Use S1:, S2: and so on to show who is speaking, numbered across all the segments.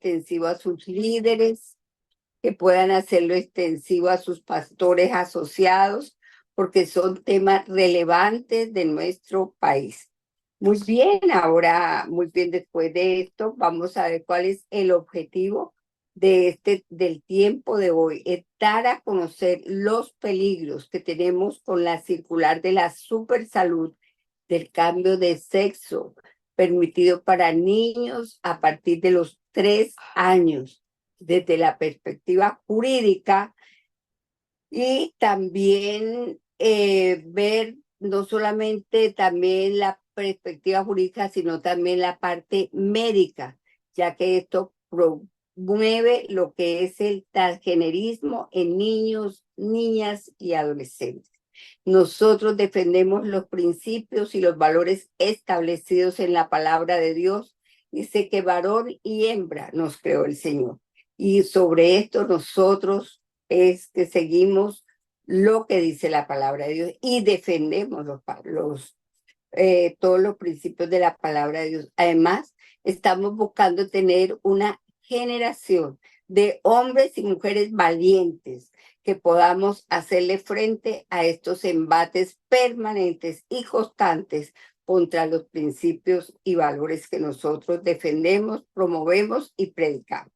S1: extensivo a sus líderes, que puedan hacerlo extensivo a sus pastores asociados, porque son temas relevantes de nuestro país. Muy bien, ahora, muy bien, después de esto, vamos a ver cuál es el objetivo del tiempo de hoy, es dar a conocer los peligros que tenemos con la circular de la supersalud del cambio de sexo permitido para niños a partir de los 3 años, desde la perspectiva jurídica, y también ver no solamente también la perspectiva jurídica, sino también la parte médica, ya que esto promueve lo que es el transgenerismo en niños, niñas y adolescentes. Nosotros defendemos los principios y los valores establecidos en la palabra de Dios. Dice que varón y hembra nos creó el Señor. Y sobre esto nosotros es que seguimos lo que dice la palabra de Dios y defendemos todos los principios de la palabra de Dios. Además, estamos buscando tener una generación de hombres y mujeres valientes que podamos hacerle frente a estos embates permanentes y constantes contra los principios y valores que nosotros defendemos, promovemos y predicamos.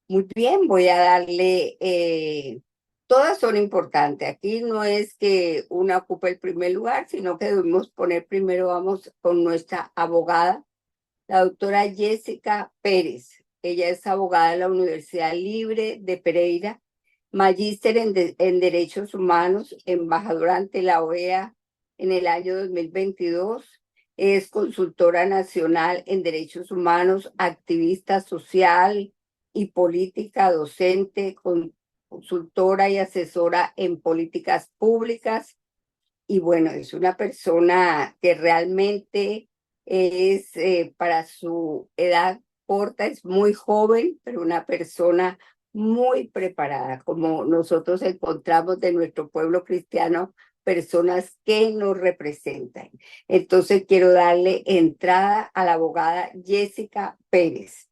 S1: Muy bien, voy a darle, todas son importantes. Aquí no es que una ocupe el primer lugar, sino que debemos poner primero, vamos con nuestra abogada, la doctora Jessica Pérez. Ella es abogada de la Universidad Libre de Pereira, magíster en Derechos Humanos, embajadora ante la OEA en el año 2022. Es consultora nacional en derechos humanos, activista social y política, docente, consultora y asesora en políticas públicas. Y bueno, es una persona que realmente es, para su edad corta, es muy joven, pero una persona muy preparada, como nosotros encontramos de nuestro pueblo cristiano, personas que nos representan. Entonces quiero darle entrada a la abogada Jessica Pérez.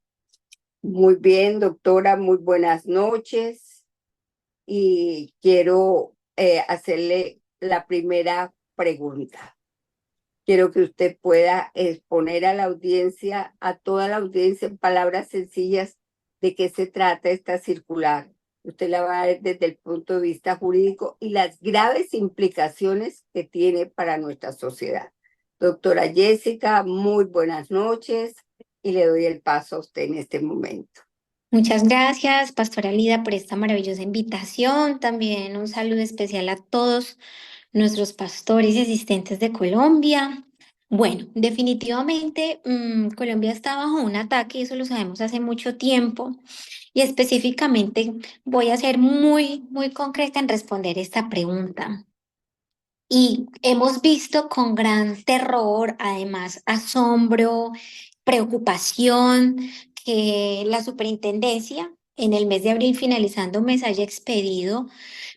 S1: Muy bien, doctora, muy buenas noches. Y quiero hacerle la primera pregunta. Quiero que usted pueda exponer a la audiencia, a toda la audiencia, en palabras sencillas, de qué se trata esta circular. Usted la va a ver desde el punto de vista jurídico y las graves implicaciones que tiene para nuestra sociedad. Doctora Jessica, muy buenas noches y le doy el paso a usted en este momento.
S2: Muchas gracias, Pastora Lida, por esta maravillosa invitación. También un saludo especial a todos nuestros pastores y asistentes de Colombia. Bueno, definitivamente Colombia está bajo un ataque, eso lo sabemos hace mucho tiempo, y específicamente voy a ser muy concreta en responder esta pregunta. Y hemos visto con gran terror, además asombro, preocupación, que la superintendencia en el mes de abril, finalizando mes, haya expedido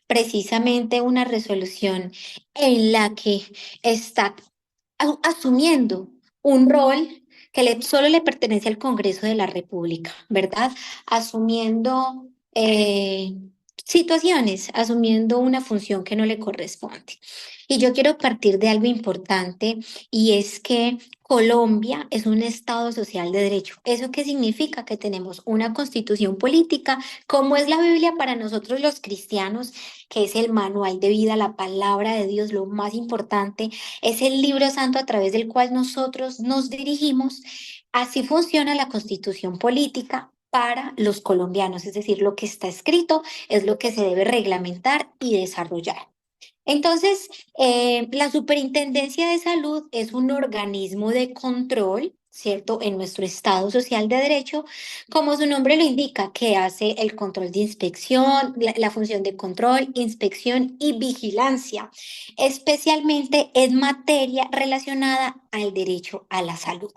S2: precisamente una resolución en la que está asumiendo un rol que solo le pertenece al Congreso de la República, ¿verdad? Asumiendo situaciones, asumiendo una función que no le corresponde. Y yo quiero partir de algo importante, y es que Colombia es un Estado social de derecho. ¿Eso qué significa? Que tenemos una constitución política, como es la Biblia para nosotros los cristianos, que es el manual de vida, la palabra de Dios, lo más importante, es el libro santo a través del cual nosotros nos dirigimos. Así funciona la constitución política para los colombianos, es decir, lo que está escrito es lo que se debe reglamentar y desarrollar. Entonces, la Superintendencia de Salud es un organismo de control, ¿cierto? En nuestro Estado social de derecho, como su nombre lo indica, que hace el control de inspección, la función de control, inspección y vigilancia, especialmente en materia relacionada al derecho a la salud.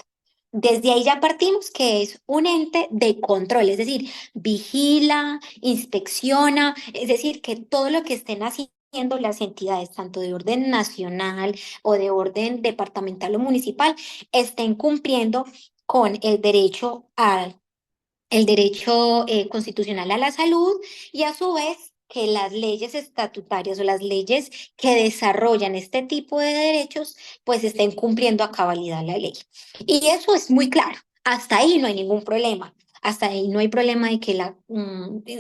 S2: Desde ahí ya partimos que es un ente de control, es decir, vigila, inspecciona, es decir, que todo lo que estén haciendo las entidades, tanto de orden nacional o de orden departamental o municipal, estén cumpliendo con el derecho el derecho constitucional a la salud y a su vez que las leyes estatutarias o las leyes que desarrollan este tipo de derechos pues estén cumpliendo a cabalidad la ley. Y eso es muy claro. Hasta ahí no hay ningún problema. Hasta ahí no hay problema de que la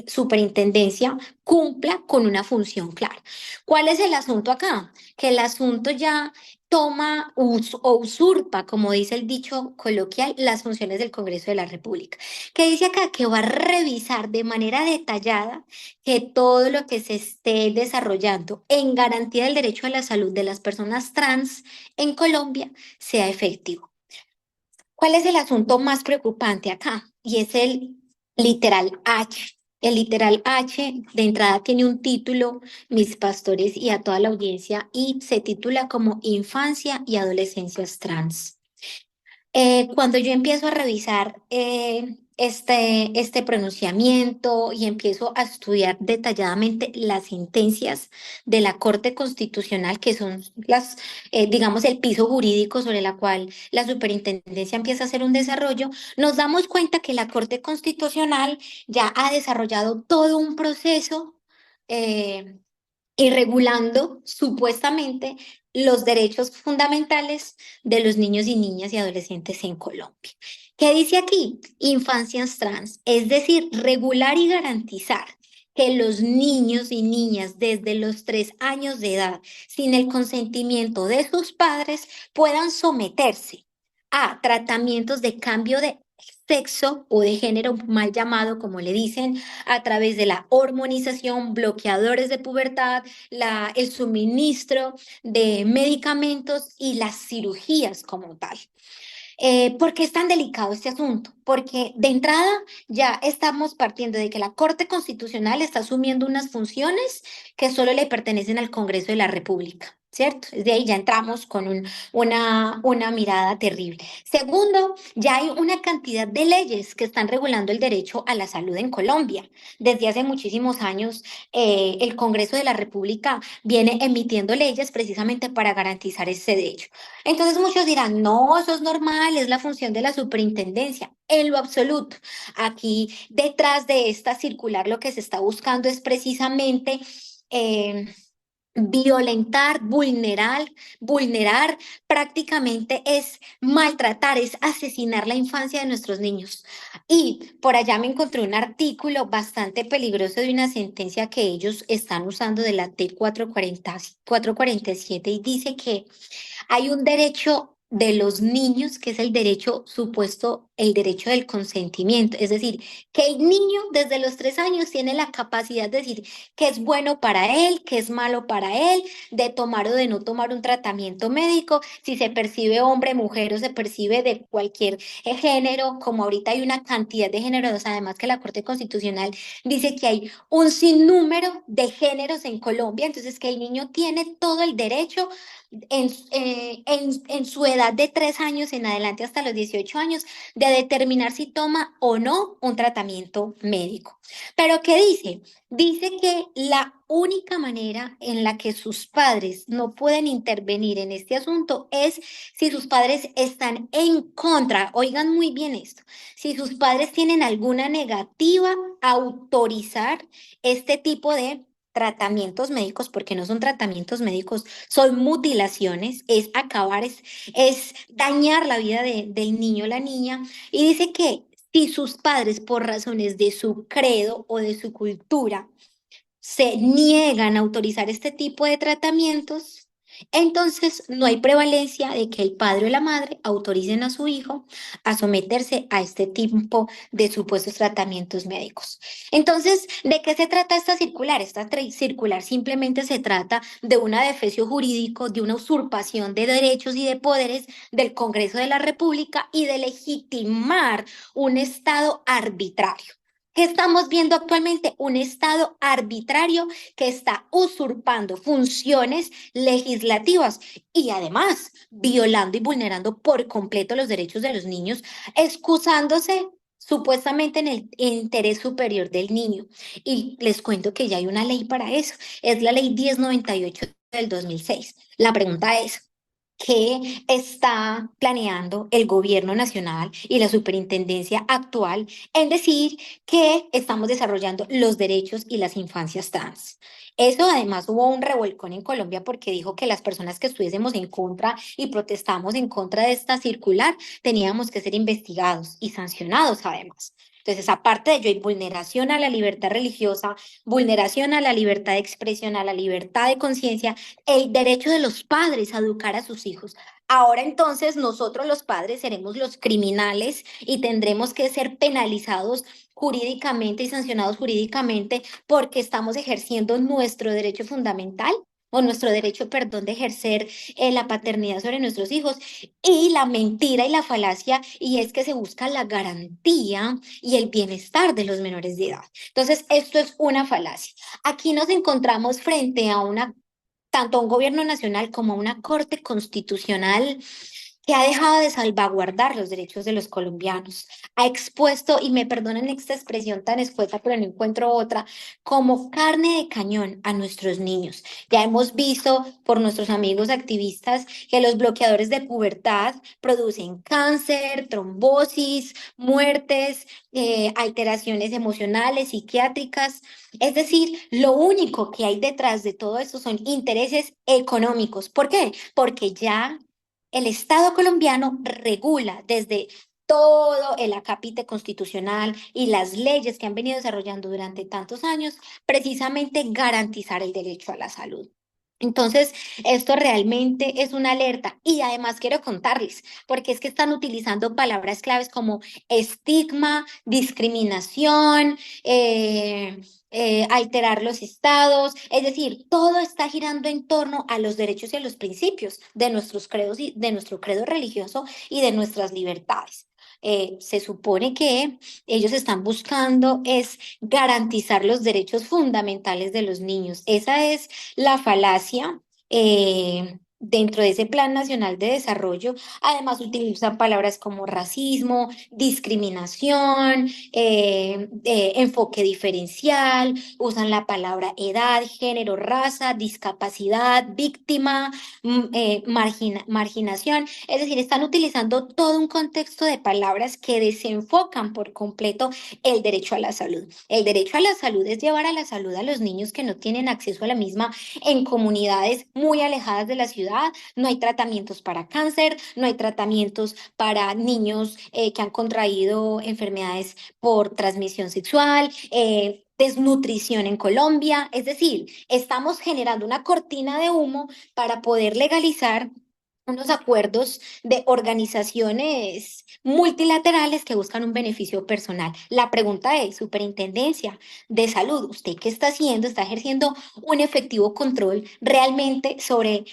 S2: superintendencia cumpla con una función clara. ¿Cuál es el asunto acá? Que el asunto ya toma o usurpa, como dice el dicho coloquial, las funciones del Congreso de la República, que dice acá que va a revisar de manera detallada que todo lo que se esté desarrollando en garantía del derecho a la salud de las personas trans en Colombia sea efectivo. ¿Cuál es el asunto más preocupante acá? Y es el literal H. El literal H de entrada tiene un título, mis pastores y a toda la audiencia, y se titula como Infancia y Adolescencias Trans. Cuando yo empiezo a revisar este pronunciamiento y empiezo a estudiar detalladamente las sentencias de la Corte Constitucional, que son digamos, el piso jurídico sobre la cual la superintendencia empieza a hacer un desarrollo, nos damos cuenta que la Corte Constitucional ya ha desarrollado todo un proceso. eh, y regulando supuestamente los derechos fundamentales de los niños y niñas y adolescentes en Colombia. ¿Qué dice aquí? Infancias trans, es decir, regular y garantizar que los niños y niñas desde los 3 años de edad, sin el consentimiento de sus padres, puedan someterse a tratamientos de cambio de sexo o de género mal llamado, como le dicen, a través de la hormonización, bloqueadores de pubertad, el suministro de medicamentos y las cirugías como tal. ¿Por qué es tan delicado este asunto? Porque de entrada ya estamos partiendo de que la Corte Constitucional está asumiendo unas funciones que solo le pertenecen al Congreso de la República, ¿cierto? Desde ahí ya entramos con una mirada terrible. Segundo, ya hay una cantidad de leyes que están regulando el derecho a la salud en Colombia. Desde hace muchísimos años, el Congreso de la República viene emitiendo leyes precisamente para garantizar ese derecho. Entonces muchos dirán, no, eso es normal, es la función de la superintendencia. En lo absoluto, aquí detrás de esta circular lo que se está buscando es precisamente eh, violentar, vulnerar, prácticamente es maltratar, es asesinar la infancia de nuestros niños. Y por allá me encontré un artículo bastante peligroso de una sentencia que ellos están usando de la T 447 y dice que hay un derecho de los niños que es el derecho supuesto, el derecho del consentimiento. Es decir, que el niño desde los 3 años tiene la capacidad de decir que es bueno para él, que es malo para él, de tomar o de no tomar un tratamiento médico, si se percibe hombre, mujer o se percibe de cualquier género, como ahorita hay una cantidad de géneros, además que la Corte Constitucional dice que hay un sinnúmero de géneros en Colombia, entonces que el niño tiene todo el derecho en su edad de 3 años en adelante hasta los 18 años de determinar si toma o no un tratamiento médico. Pero ¿qué dice? Dice que la única manera en la que sus padres no pueden intervenir en este asunto es si sus padres están en contra, oigan muy bien esto, si sus padres tienen alguna negativa a autorizar este tipo de tratamientos médicos, porque no son tratamientos médicos, son mutilaciones, es acabar, es dañar la vida del niño o la niña. Y dice que si sus padres, por razones de su credo o de su cultura, se niegan a autorizar este tipo de tratamientos, entonces no hay prevalencia de que el padre o la madre autoricen a su hijo a someterse a este tipo de supuestos tratamientos médicos. Entonces, ¿de qué se trata esta circular? Esta circular simplemente se trata de un adefesio jurídico, de una usurpación de derechos y de poderes del Congreso de la República y de legitimar un Estado arbitrario. ¿Qué estamos viendo actualmente? Un Estado arbitrario que está usurpando funciones legislativas y además violando y vulnerando por completo los derechos de los niños, excusándose supuestamente en el interés superior del niño. Y les cuento que ya hay una ley para eso, es la ley 1098 del 2006. La pregunta es, que está planeando el gobierno nacional y la superintendencia actual en decir que estamos desarrollando los derechos y las infancias trans. Eso además hubo un revolcón en Colombia porque dijo que las personas que estuviésemos en contra y protestamos en contra de esta circular teníamos que ser investigados y sancionados además. Entonces, aparte de ello, hay vulneración a la libertad religiosa, vulneración a la libertad de expresión, a la libertad de conciencia, el derecho de los padres a educar a sus hijos. Ahora entonces nosotros los padres seremos los criminales y tendremos que ser penalizados jurídicamente y sancionados jurídicamente porque estamos ejerciendo nuestro derecho fundamental o nuestro derecho, perdón, de ejercer la paternidad sobre nuestros hijos. Y la mentira y la falacia, y es que se busca la garantía y el bienestar de los menores de edad. Entonces, esto es una falacia. Aquí nos encontramos frente a una tanto a un gobierno nacional como a una corte constitucional que ha dejado de salvaguardar los derechos de los colombianos, ha expuesto, y me perdonen esta expresión tan escueta, pero no encuentro otra, como carne de cañón a nuestros niños. Ya hemos visto por nuestros amigos activistas que los bloqueadores de pubertad producen cáncer, trombosis, muertes, alteraciones emocionales, psiquiátricas. Es decir, lo único que hay detrás de todo esto son intereses económicos. ¿Por qué? Porque ya el Estado colombiano regula desde todo el acápite constitucional y las leyes que han venido desarrollando durante tantos años, precisamente garantizar el derecho a la salud. Entonces, esto realmente es una alerta y además quiero contarles, porque es que están utilizando palabras claves como estigma, discriminación, alterar los estados, es decir, todo está girando en torno a los derechos y a los principios de nuestros credos y de nuestro credo religioso y de nuestras libertades. Se supone que ellos están buscando es garantizar los derechos fundamentales de los niños. Esa es la falacia dentro de ese Plan Nacional de Desarrollo. Además, utilizan palabras como racismo, discriminación, enfoque diferencial, usan la palabra edad, género, raza, discapacidad, víctima, marginación. Es decir, están utilizando todo un contexto de palabras que desenfocan por completo el derecho a la salud. El derecho a la salud es llevar a la salud a los niños que no tienen acceso a la misma en comunidades muy alejadas de la ciudad. No hay tratamientos para cáncer, no hay tratamientos para niños que han contraído enfermedades por transmisión sexual. Desnutrición en Colombia, es decir, estamos generando una cortina de humo para poder legalizar unos acuerdos de organizaciones multilaterales que buscan un beneficio personal. La pregunta es, Superintendencia de Salud, ¿usted qué está haciendo? ¿Está ejerciendo un efectivo control realmente sobre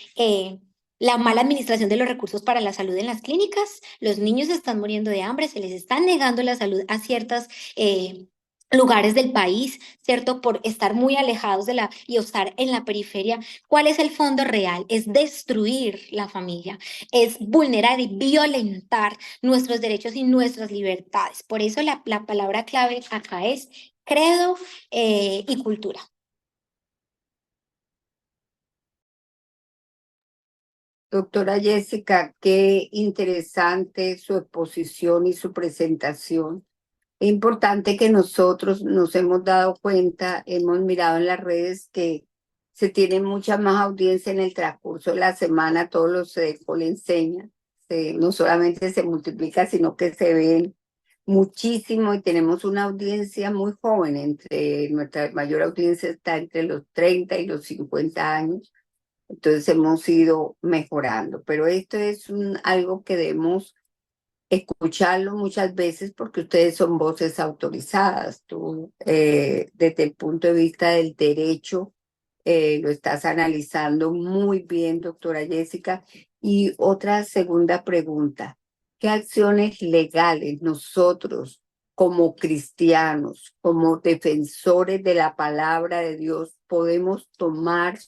S2: la mala administración de los recursos para la salud en las clínicas? Los niños están muriendo de hambre, se les está negando la salud a ciertas lugares del país, ¿cierto? Por estar muy alejados de la y estar en la periferia. ¿Cuál es el fondo real? Es destruir la familia, es vulnerar y violentar nuestros derechos y nuestras libertades. Por eso la palabra clave acá es credo y cultura.
S1: Doctora Jessica, qué interesante su exposición y su presentación. Es importante que nosotros nos hemos dado cuenta, hemos mirado en las redes que se tiene mucha más audiencia en el transcurso de la semana, todos los le enseñan. No solamente se multiplica, sino que se ven muchísimo y tenemos una audiencia muy joven, nuestra mayor audiencia está entre los 30 y los 50 años. Entonces hemos ido mejorando, pero esto es algo que debemos escucharlo muchas veces porque ustedes son voces autorizadas. Tú, desde el punto de vista del derecho, lo estás analizando muy bien, doctora Jessica. Y otra segunda pregunta, ¿qué acciones legales nosotros como cristianos, como defensores de la palabra de Dios, podemos tomar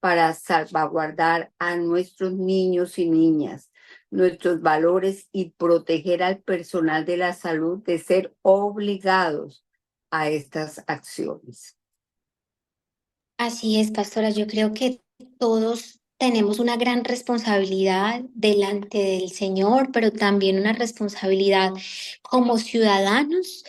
S1: para salvaguardar a nuestros niños y niñas, nuestros valores y proteger al personal de la salud de ser obligados a estas acciones?
S2: Así es, pastora. Yo creo que todos tenemos una gran responsabilidad delante del Señor, pero también una responsabilidad como ciudadanos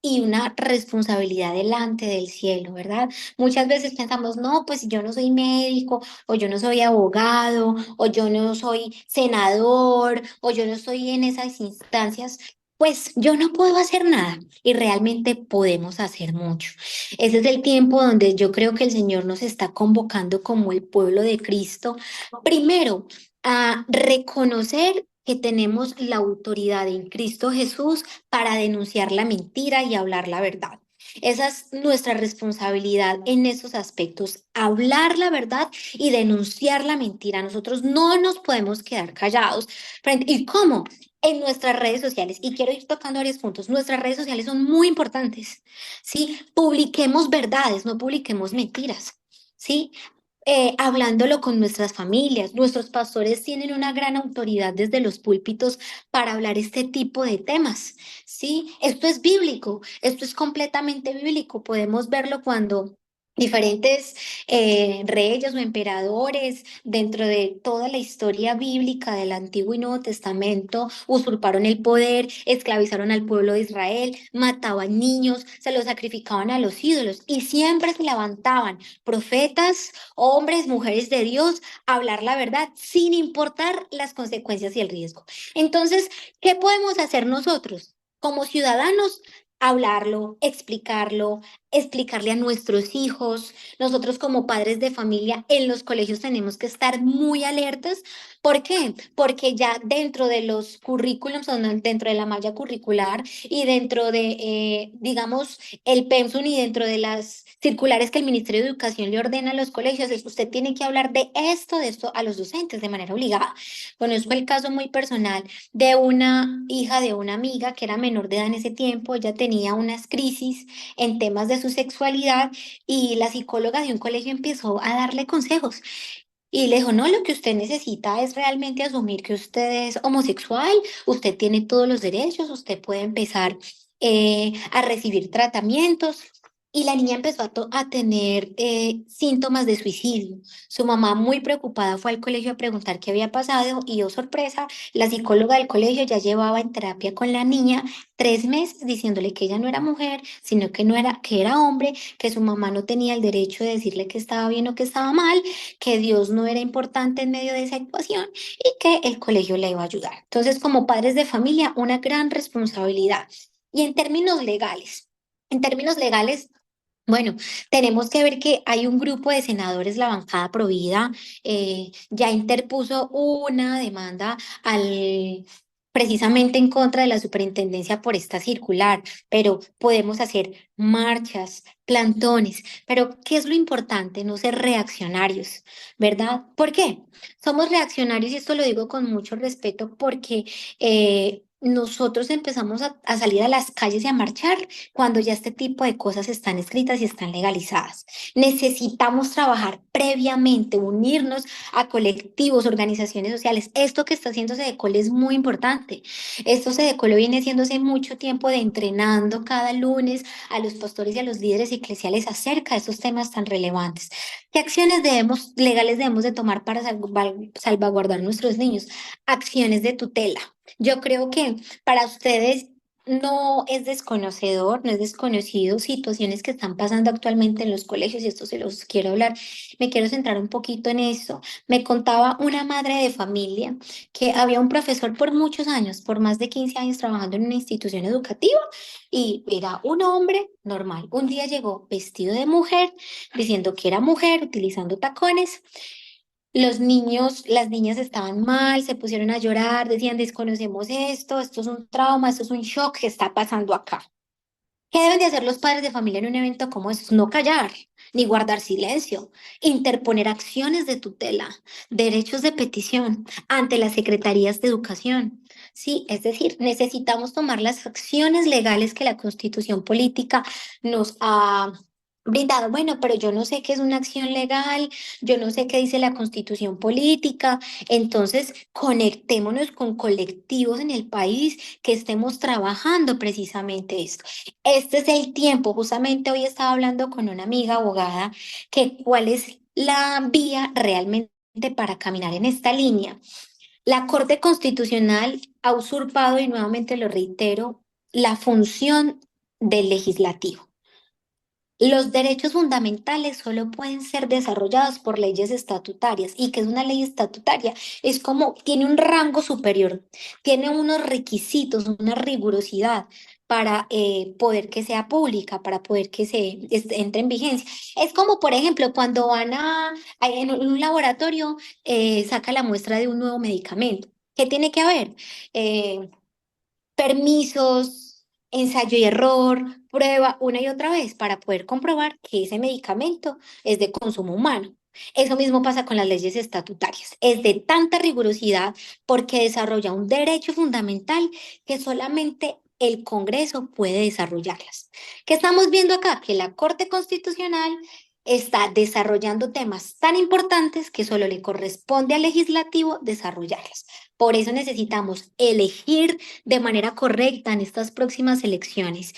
S2: y una responsabilidad delante del cielo, ¿verdad? Muchas veces pensamos, no, pues yo no soy médico, o yo no soy abogado, o yo no soy senador, o yo no estoy en esas instancias. Pues yo no puedo hacer nada y realmente podemos hacer mucho. Ese es el tiempo donde yo creo que el Señor nos está convocando como el pueblo de Cristo, primero a reconocer que tenemos la autoridad en Cristo Jesús para denunciar la mentira y hablar la verdad. Esa es nuestra responsabilidad en esos aspectos, hablar la verdad y denunciar la mentira. Nosotros no nos podemos quedar callados. ¿Y cómo? En nuestras redes sociales. Y quiero ir tocando varios puntos. Nuestras redes sociales son muy importantes. ¿Sí? Publiquemos verdades, no publiquemos mentiras. ¿Sí? Hablándolo con nuestras familias. Nuestros pastores tienen una gran autoridad desde los púlpitos para hablar este tipo de temas, ¿sí? Esto es bíblico, esto es completamente bíblico. Podemos verlo cuando diferentes reyes o emperadores dentro de toda la historia bíblica del Antiguo y Nuevo Testamento usurparon el poder, esclavizaron al pueblo de Israel, mataban niños, se los sacrificaban a los ídolos y siempre se levantaban profetas, hombres, mujeres de Dios, hablar la verdad sin importar las consecuencias y el riesgo. Entonces, ¿qué podemos hacer nosotros como ciudadanos? Hablarlo, explicarlo, explicarle a nuestros hijos. Nosotros como padres de familia en los colegios tenemos que estar muy alertas. ¿Por qué? Porque ya dentro de los currículums, o no, dentro de la malla curricular y dentro de, digamos, el pensum y dentro de las circulares que el Ministerio de Educación le ordena a los colegios, es usted tiene que hablar de esto a los docentes de manera obligada. Bueno, eso fue el caso muy personal de una hija de una amiga que era menor de edad en ese tiempo. Ella tenía unas crisis en temas de su sexualidad y la psicóloga de un colegio empezó a darle consejos. Y le dijo, no, lo que usted necesita es realmente asumir que usted es homosexual, usted tiene todos los derechos, usted puede empezar a recibir tratamientos. Y la niña empezó a tener síntomas de suicidio. Su mamá, muy preocupada, fue al colegio a preguntar qué había pasado y, oh sorpresa, la psicóloga del colegio ya llevaba en terapia con la niña 3 meses diciéndole que ella no era mujer, sino que no era, que era hombre, que su mamá no tenía el derecho de decirle que estaba bien o que estaba mal, que Dios no era importante en medio de esa ecuación y que el colegio le iba a ayudar. Entonces, como padres de familia, una gran responsabilidad. Y en términos legales, bueno, tenemos que ver que hay un grupo de senadores, la bancada Provida, ya interpuso una demanda precisamente en contra de la superintendencia por esta circular, pero podemos hacer marchas, plantones, pero ¿qué es lo importante? No ser reaccionarios, ¿verdad? ¿Por qué? Somos reaccionarios y esto lo digo con mucho respeto porque nosotros empezamos a salir a las calles y a marchar cuando ya este tipo de cosas están escritas y están legalizadas. Necesitamos trabajar previamente, unirnos a colectivos, organizaciones sociales. Esto que está haciendo Sedecol es muy importante. Esto Sedecol viene haciendo hace mucho tiempo de entrenando cada lunes a los pastores y a los líderes eclesiales acerca de estos temas tan relevantes. ¿Qué acciones legales debemos de tomar para salvaguardar nuestros niños? Acciones de tutela. Yo creo que para ustedes no es desconocedor, no es desconocido situaciones que están pasando actualmente en los colegios y esto se los quiero hablar. Me quiero centrar un poquito en eso. Me contaba una madre de familia que había un profesor por muchos años, por más de 15 años trabajando en una institución educativa y era un hombre normal. Un día llegó vestido de mujer, diciendo que era mujer, utilizando tacones. Los niños, las niñas estaban mal, se pusieron a llorar, decían, desconocemos esto es un trauma, esto es un shock que está pasando acá. ¿Qué deben de hacer los padres de familia en un evento como este? No callar, ni guardar silencio, interponer acciones de tutela, derechos de petición ante las secretarías de educación. Sí, es decir, necesitamos tomar las acciones legales que la Constitución política nos ha brindado. Bueno, pero yo no sé qué es una acción legal, yo no sé qué dice la Constitución política. Entonces, conectémonos con colectivos en el país que estemos trabajando precisamente esto. Este es el tiempo. Justamente hoy estaba hablando con una amiga abogada que cuál es la vía realmente para caminar en esta línea. La Corte Constitucional ha usurpado, y nuevamente lo reitero, la función del legislativo. Los derechos fundamentales solo pueden ser desarrollados por leyes estatutarias. ¿Y qué es una ley estatutaria? Es como, tiene un rango superior, tiene unos requisitos, una rigurosidad para poder que sea pública, para poder que entre en vigencia. Es como, por ejemplo, cuando en un laboratorio, saca la muestra de un nuevo medicamento. ¿Qué tiene que haber? Eh, Permisos, ensayo y error, prueba una y otra vez para poder comprobar que ese medicamento es de consumo humano. Eso mismo pasa con las leyes estatutarias. Es de tanta rigurosidad porque desarrolla un derecho fundamental que solamente el Congreso puede desarrollarlas. ¿Qué estamos viendo acá? Que la Corte Constitucional está desarrollando temas tan importantes que solo le corresponde al legislativo desarrollarlas. Por eso necesitamos elegir de manera correcta en estas próximas elecciones.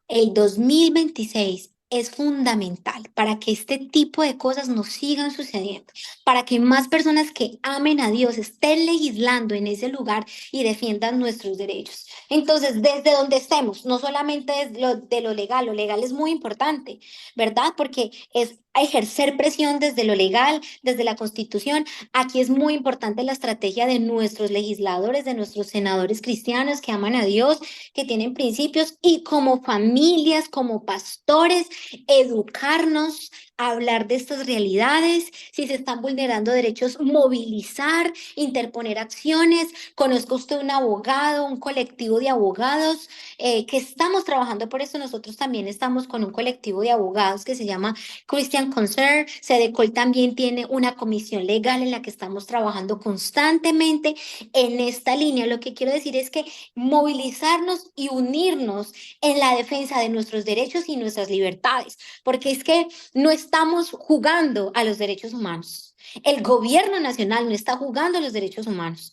S2: El 2026 es fundamental para que este tipo de cosas no sigan sucediendo, para que más personas que amen a Dios estén legislando en ese lugar y defiendan nuestros derechos. Entonces, desde donde estemos, no solamente es lo legal es muy importante, ¿verdad? Porque es ejercer presión desde lo legal, desde la Constitución. Aquí es muy importante la estrategia de nuestros legisladores, de nuestros senadores cristianos que aman a Dios, que tienen principios, y como familias, como pastores, educarnos, hablar de estas realidades, si se están vulnerando derechos, movilizar, interponer acciones. Conozca usted un abogado, un colectivo de abogados que estamos trabajando por eso. Nosotros también estamos con un colectivo de abogados que se llama Christian Concern. Sedecol también tiene una comisión legal en la que estamos trabajando constantemente en esta línea. Lo que quiero decir es que movilizarnos y unirnos en la defensa de nuestros derechos y nuestras libertades, porque es que no estamos jugando a los derechos humanos. El gobierno nacional no está jugando a los derechos humanos.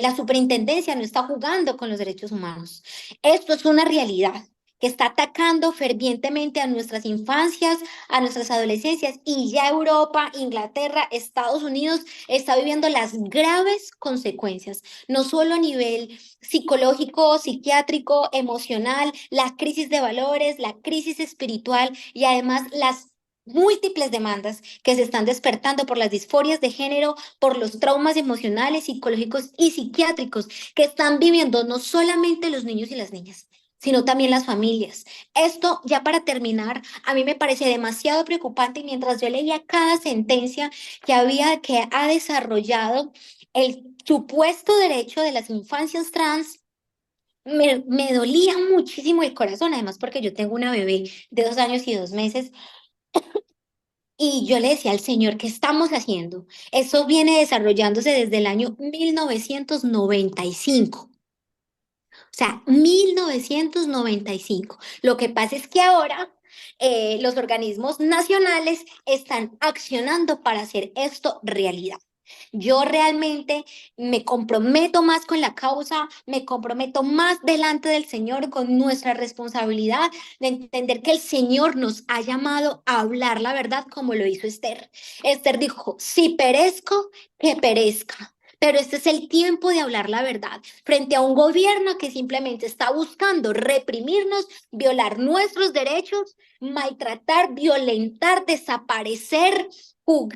S2: La superintendencia no está jugando con los derechos humanos. Esto es una realidad que está atacando fervientemente a nuestras infancias, a nuestras adolescencias, y ya Europa, Inglaterra, Estados Unidos está viviendo las graves consecuencias, no solo a nivel psicológico, psiquiátrico, emocional, la crisis de valores, la crisis espiritual y además las múltiples demandas que se están despertando por las disforias de género, por los traumas emocionales, psicológicos y psiquiátricos que están viviendo no solamente los niños y las niñas, sino también las familias. Esto, ya para terminar, a mí me parece demasiado preocupante, y mientras yo leía cada sentencia que ha desarrollado el supuesto derecho de las infancias trans, me dolía muchísimo el corazón, además porque yo tengo una bebé de 2 años y 2 meses, y yo le decía al Señor, ¿qué estamos haciendo? Eso viene desarrollándose desde el año 1995. O sea, 1995. Lo que pasa es que ahora los organismos nacionales están accionando para hacer esto realidad. Yo realmente me comprometo más con la causa, me comprometo más delante del Señor con nuestra responsabilidad de entender que el Señor nos ha llamado a hablar la verdad como lo hizo Esther. Esther dijo, si perezco, que perezca. Pero este es el tiempo de hablar la verdad frente a un gobierno que simplemente está buscando reprimirnos, violar nuestros derechos, maltratar, violentar, desaparecer.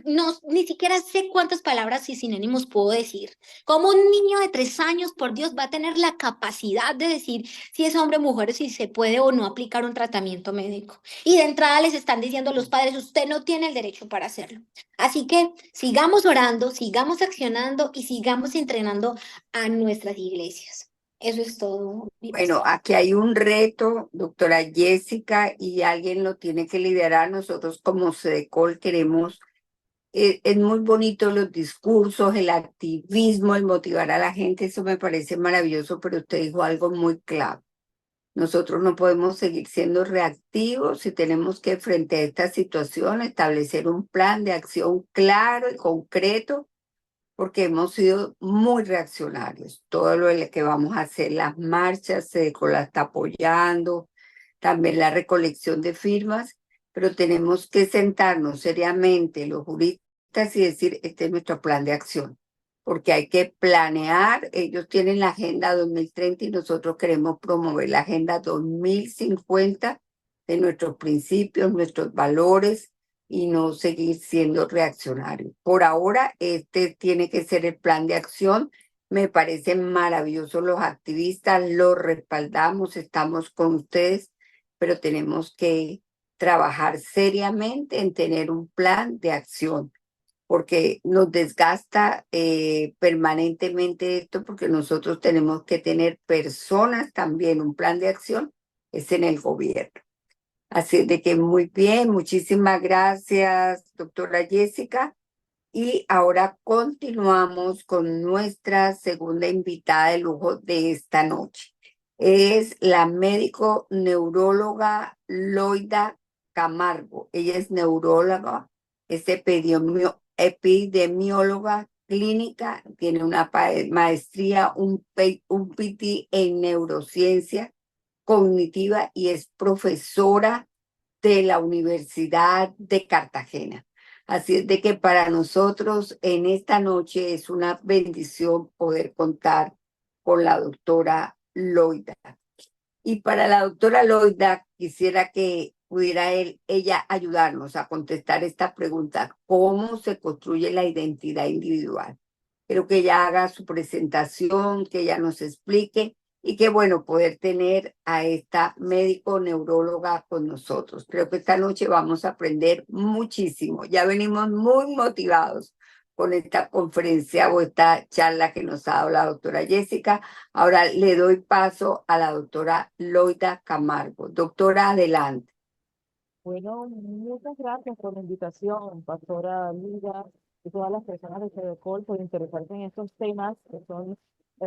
S2: No, ni siquiera sé cuántas palabras y sinónimos puedo decir. ¿Cómo un niño de 3 años, por Dios, va a tener la capacidad de decir si es hombre o mujer, si se puede o no aplicar un tratamiento médico? Y de entrada les están diciendo a los padres, usted no tiene el derecho para hacerlo. Así que sigamos orando, sigamos accionando y sigamos entrenando a nuestras iglesias. Eso es todo, mi
S1: Bueno,
S2: pastor.
S1: aquí hay un reto, doctora Jessica, y alguien lo tiene que liderar. Nosotros como SEDECOL queremos, es muy bonito los discursos, el activismo, el motivar a la gente, eso me parece maravilloso, pero usted dijo algo muy clave. Nosotros no podemos seguir siendo reactivos y tenemos que, frente a esta situación, establecer un plan de acción claro y concreto, porque hemos sido muy reaccionarios. Todo lo que vamos a hacer, las marchas, SEDECO la está apoyando, también la recolección de firmas, pero tenemos que sentarnos seriamente los juristas metas y decir, este es nuestro plan de acción, porque hay que planear. Ellos tienen la Agenda 2030 y nosotros queremos promover la Agenda 2050 de nuestros principios, nuestros valores y no seguir siendo reaccionarios. Por ahora, este tiene que ser el plan de acción. Me parecen maravillosos los activistas, los respaldamos, estamos con ustedes, pero tenemos que trabajar seriamente en tener un plan de acción, porque nos desgasta permanentemente esto, porque nosotros tenemos que tener personas también, un plan de acción es en el gobierno. Así de que muy bien, muchísimas gracias, doctora Jessica. Y ahora continuamos con nuestra segunda invitada de lujo de esta noche. Es la médico neuróloga Loida Camargo. Ella es neuróloga, es epidemióloga clínica, tiene una maestría, un PT en neurociencia cognitiva y es profesora de la Universidad de Cartagena. Así es de que para nosotros en esta noche es una bendición poder contar con la doctora Loida. Y para la doctora Loida, quisiera que pudiera ella ayudarnos a contestar esta pregunta: ¿cómo se construye la identidad individual? Creo que ella haga su presentación, que ella nos explique, y qué bueno poder tener a esta médico neuróloga con nosotros. Creo que esta noche vamos a aprender muchísimo. Ya venimos muy motivados con esta conferencia o esta charla que nos ha dado la doctora Jessica. Ahora le doy paso a la doctora Loida Camargo. Doctora, adelante.
S3: Bueno, muchas gracias por la invitación, Pastora Liga, y todas las personas de CEDECOL por interesarse en estos temas que son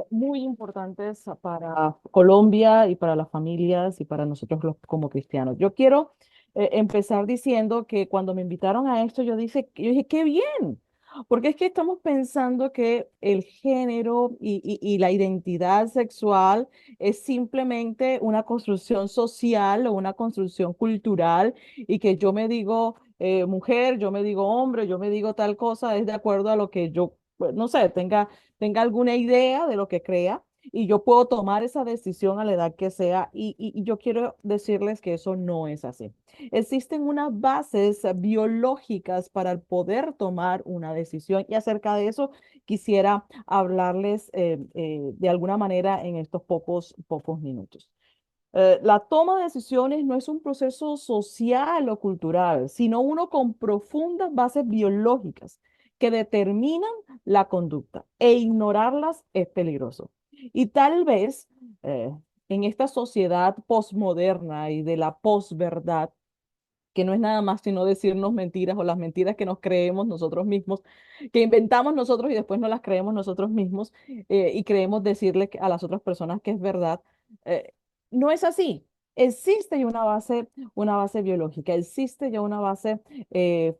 S3: muy importantes para Colombia y para las familias y para nosotros como cristianos. Yo quiero empezar diciendo que cuando me invitaron a esto, yo dije, qué bien, porque es que estamos pensando que el género y la identidad sexual es simplemente una construcción social o una construcción cultural y que yo me digo mujer, yo me digo hombre, yo me digo tal cosa, es de acuerdo a lo que yo, pues, no sé, tenga alguna idea de lo que crea. Y yo puedo tomar esa decisión a la edad que sea y yo quiero decirles que eso no es así. Existen unas bases biológicas para el poder tomar una decisión y acerca de eso quisiera hablarles de alguna manera en estos pocos minutos. La toma de decisiones no es un proceso social o cultural, sino uno con profundas bases biológicas que determinan la conducta e ignorarlas es peligroso. Y tal vez eh, en esta sociedad posmoderna y de la posverdad, que no es nada más sino decirnos mentiras o las mentiras que nos creemos nosotros mismos, que inventamos nosotros y después no las creemos nosotros mismos y creemos decirle a las otras personas que es verdad. eh, no es así. Existe ya una base biológica, existe ya una base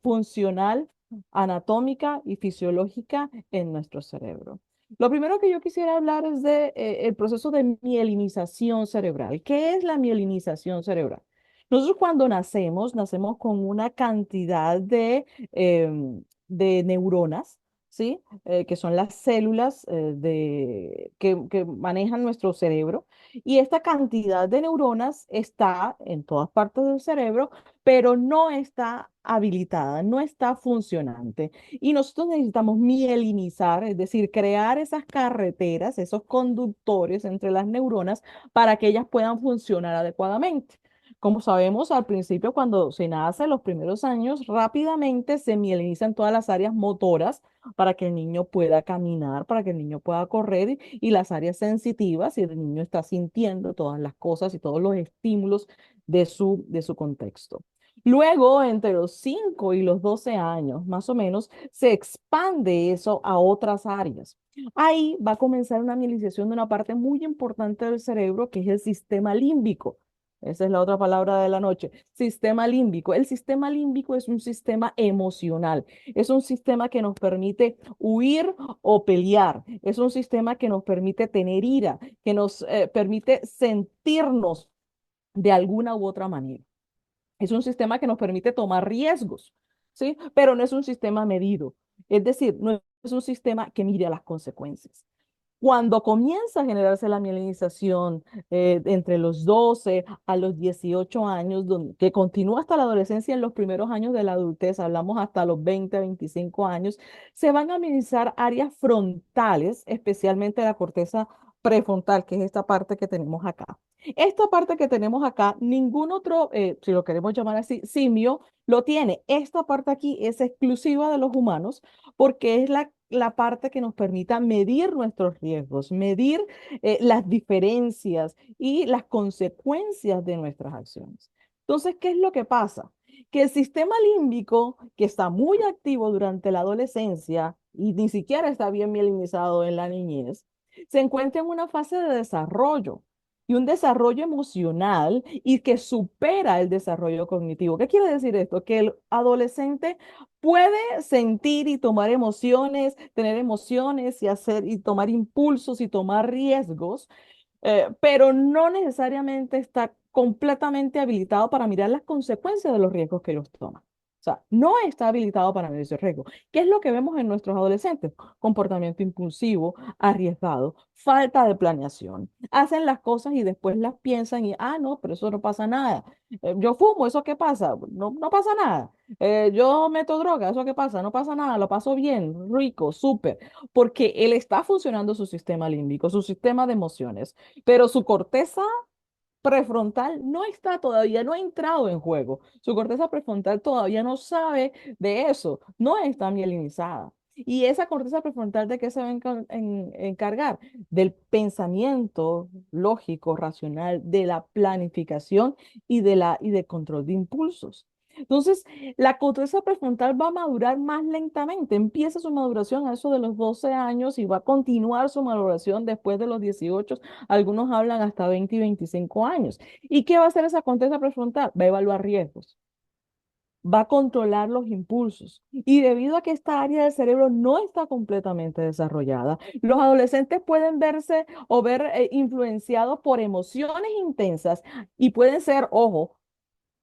S3: funcional, anatómica y fisiológica en nuestro cerebro. Lo primero que yo quisiera hablar es de el proceso de mielinización cerebral. ¿Qué es la mielinización cerebral? Nosotros cuando nacemos con una cantidad de neuronas, ¿sí? Que son las células que manejan nuestro cerebro. Y esta cantidad de neuronas está en todas partes del cerebro, pero no está habilitada, no está funcionante. Y nosotros necesitamos mielinizar, es decir, crear esas carreteras, esos conductores entre las neuronas para que ellas puedan funcionar adecuadamente. Como sabemos, al principio, cuando se nace, los primeros años, rápidamente se mielinizan todas las áreas motoras para que el niño pueda caminar, para que el niño pueda correr y las áreas sensitivas, si el niño está sintiendo todas las cosas y todos los estímulos de su contexto. Luego, entre los 5 y los 12 años, más o menos, se expande eso a otras áreas. Ahí va a comenzar una mielinización de una parte muy importante del cerebro, que es el sistema límbico. Esa es la otra palabra de la noche. Sistema límbico. El sistema límbico es un sistema emocional. Es un sistema que nos permite huir o pelear. Es un sistema que nos permite tener ira, que nos permite sentirnos de alguna u otra manera. Es un sistema que nos permite tomar riesgos. ¿sí? Pero no es un sistema medido. Es decir, no es un sistema que mire a las consecuencias. Cuando comienza a generarse la mielinización entre los 12 a los 18 años, que continúa hasta la adolescencia en los primeros años de la adultez, hablamos hasta los 20, 25 años, se van a mielinizar áreas frontales, especialmente la corteza prefrontal, que es esta parte que tenemos acá. Esta parte que tenemos acá, ningún otro, si lo queremos llamar así, simio, lo tiene. Esta parte aquí es exclusiva de los humanos porque es la parte que nos permita medir nuestros riesgos, medir las diferencias y las consecuencias de nuestras acciones. Entonces, ¿qué es lo que pasa? Que el sistema límbico, que está muy activo durante la adolescencia y ni siquiera está bien mielinizado en la niñez, se encuentra en una fase de desarrollo y un desarrollo emocional y que supera el desarrollo cognitivo. ¿Qué quiere decir esto? Que el adolescente puede sentir y tomar emociones, tener emociones y hacer y tomar impulsos y tomar riesgos, pero no necesariamente está completamente habilitado para mirar las consecuencias de los riesgos que ellos toman. O sea, no está habilitado para medir ese riesgo. ¿Qué es lo que vemos en nuestros adolescentes? Comportamiento impulsivo, arriesgado, falta de planeación. Hacen las cosas y después las piensan y, no, pero eso no pasa nada. Yo fumo, ¿eso qué pasa? No, no pasa nada. Yo meto droga, ¿eso qué pasa? No pasa nada, lo paso bien, rico, súper, porque él está funcionando su sistema límbico, su sistema de emociones, pero su corteza prefrontal no está todavía, no ha entrado en juego. Su corteza prefrontal todavía no sabe de eso, no está mielinizada. Y esa corteza prefrontal, ¿de qué se va a encargar? Del pensamiento lógico, racional, de la planificación y de control de impulsos. Entonces, la corteza prefrontal va a madurar más lentamente. Empieza su maduración a eso de los 12 años y va a continuar su maduración después de los 18. Algunos hablan hasta 20 y 25 años. ¿Y qué va a hacer esa corteza prefrontal? Va a evaluar riesgos, va a controlar los impulsos. Y debido a que esta área del cerebro no está completamente desarrollada, los adolescentes pueden verse o ver influenciados por emociones intensas y pueden ser, ojo,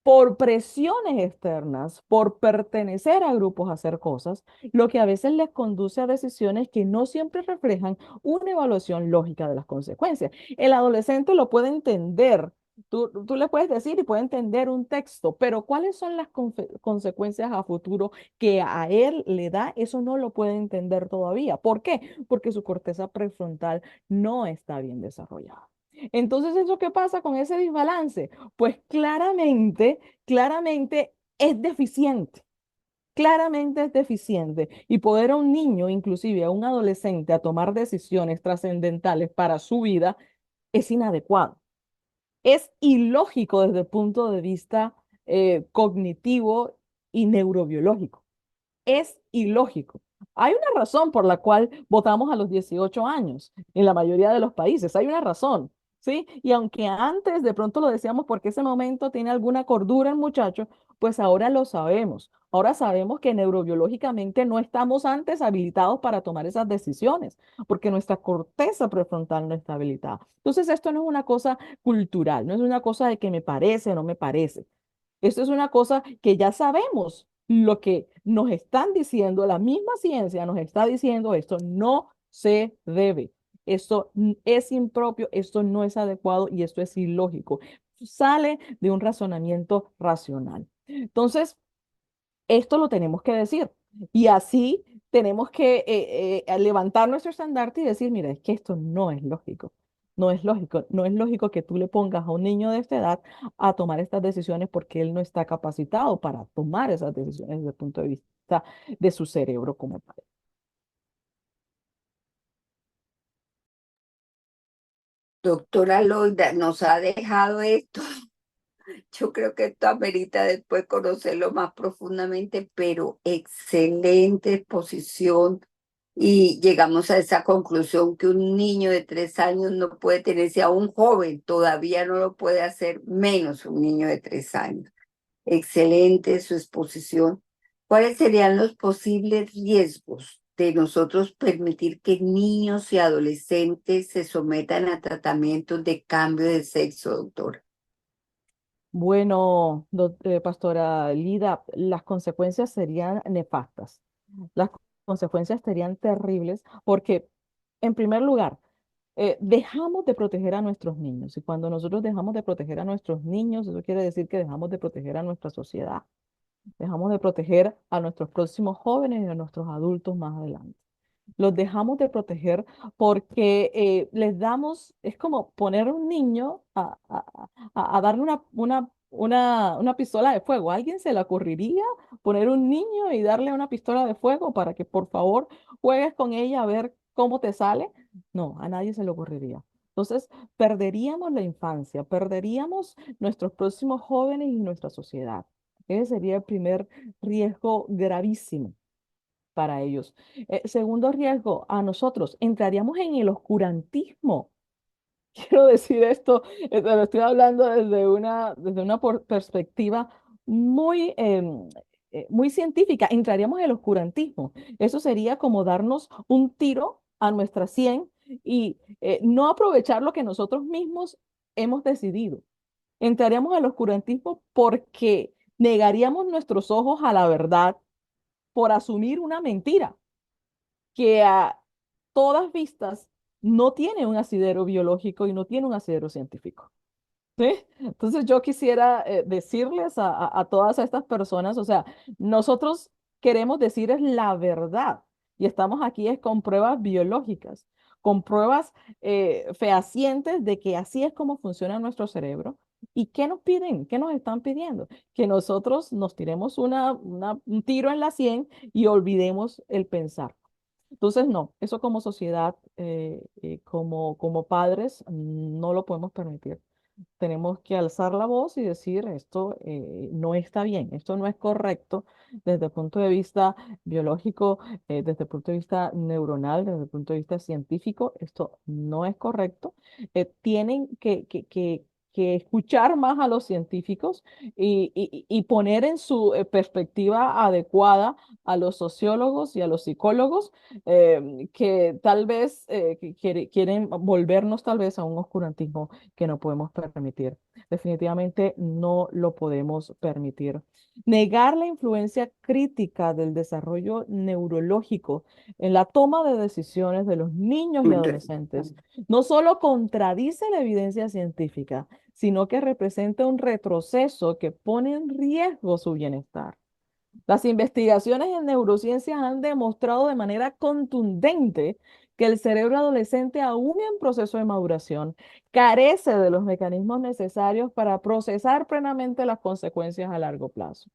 S3: por presiones externas, por pertenecer a grupos a hacer cosas, lo que a veces les conduce a decisiones que no siempre reflejan una evaluación lógica de las consecuencias. El adolescente lo puede entender. Tú le puedes decir y puede entender un texto, pero ¿cuáles son las consecuencias a futuro que a él le da? Eso no lo puede entender todavía. ¿Por qué? Porque su corteza prefrontal no está bien desarrollada. Entonces, ¿eso qué pasa con ese desbalance? Pues claramente es deficiente. Claramente es deficiente. Y poder a un niño, inclusive a un adolescente, a tomar decisiones trascendentales para su vida es inadecuado. Es ilógico desde el punto de vista cognitivo y neurobiológico. Es ilógico. Hay una razón por la cual votamos a los 18 años en la mayoría de los países. Hay una razón, ¿sí? Y aunque antes de pronto lo decíamos porque ese momento tiene alguna cordura el muchacho, pues ahora lo sabemos. Ahora sabemos que neurobiológicamente no estamos antes habilitados para tomar esas decisiones, porque nuestra corteza prefrontal no está habilitada. Entonces, esto no es una cosa cultural, no es una cosa de que me parece o no me parece. Esto es una cosa que ya sabemos. Lo que nos están diciendo, la misma ciencia nos está diciendo, esto no se debe. Esto es impropio, esto no es adecuado y esto es ilógico. Sale de un razonamiento racional. Entonces, esto lo tenemos que decir. Y así tenemos que levantar nuestro estandarte y decir, mira, es que esto no es lógico. No es lógico. No es lógico que tú le pongas a un niño de esta edad a tomar estas decisiones porque él no está capacitado para tomar esas decisiones desde el punto de vista de su cerebro como tal.
S1: Doctora Loida, nos ha dejado esto. Yo creo que esto amerita después conocerlo más profundamente, pero excelente exposición. Y llegamos a esa conclusión que un niño de 3 años no puede tener, si a un joven todavía no lo puede hacer, menos un niño de 3 años. Excelente su exposición. ¿Cuáles serían los posibles riesgos de nosotros permitir que niños y adolescentes se sometan a tratamientos de cambio de sexo, doctor?
S3: Bueno, pastora Lida, las consecuencias serían nefastas. Las consecuencias serían terribles porque, en primer lugar, dejamos de proteger a nuestros niños. Y cuando nosotros dejamos de proteger a nuestros niños, eso quiere decir que dejamos de proteger a nuestra sociedad. Dejamos de proteger a nuestros próximos jóvenes y a nuestros adultos más adelante. Los dejamos de proteger porque les damos, es como poner a un niño a darle una pistola de fuego. ¿A alguien se le ocurriría poner un niño y darle una pistola de fuego para que por favor juegues con ella a ver cómo te sale? No, a nadie se le ocurriría. Entonces, perderíamos la infancia, perderíamos nuestros próximos jóvenes y nuestra sociedad. Ese sería el primer riesgo gravísimo para ellos. Segundo riesgo, a nosotros entraríamos en el oscurantismo. Quiero decir esto, lo estoy hablando desde una perspectiva muy, muy científica. Entraríamos en el oscurantismo. Eso sería como darnos un tiro a nuestra sien y no aprovechar lo que nosotros mismos hemos decidido. Entraríamos en el oscurantismo porque negaríamos nuestros ojos a la verdad por asumir una mentira que a todas vistas no tiene un asidero biológico y no tiene un asidero científico. ¿Sí? Entonces yo quisiera decirles a todas estas personas, o sea, nosotros queremos decirles la verdad y estamos aquí es con pruebas biológicas, con pruebas fehacientes de que así es como funciona nuestro cerebro. ¿Y qué nos piden? ¿Qué nos están pidiendo? Que nosotros nos tiremos un tiro en la sien y olvidemos el pensar. Entonces, no, eso como sociedad, como padres, no lo podemos permitir. Tenemos que alzar la voz y decir esto no está bien, esto no es correcto desde el punto de vista biológico, desde el punto de vista neuronal, desde el punto de vista científico, esto no es correcto. Tienen que escuchar más a los científicos y poner en su perspectiva adecuada a los sociólogos y a los psicólogos que tal vez quieren volvernos tal vez a un oscurantismo que no podemos permitir. Definitivamente no lo podemos permitir. Negar la influencia crítica del desarrollo neurológico en la toma de decisiones de los niños y adolescentes no solo contradice la evidencia científica, sino que representa un retroceso que pone en riesgo su bienestar. Las investigaciones en neurociencias han demostrado de manera contundente que el cerebro adolescente, aún en proceso de maduración, carece de los mecanismos necesarios para procesar plenamente las consecuencias a largo plazo.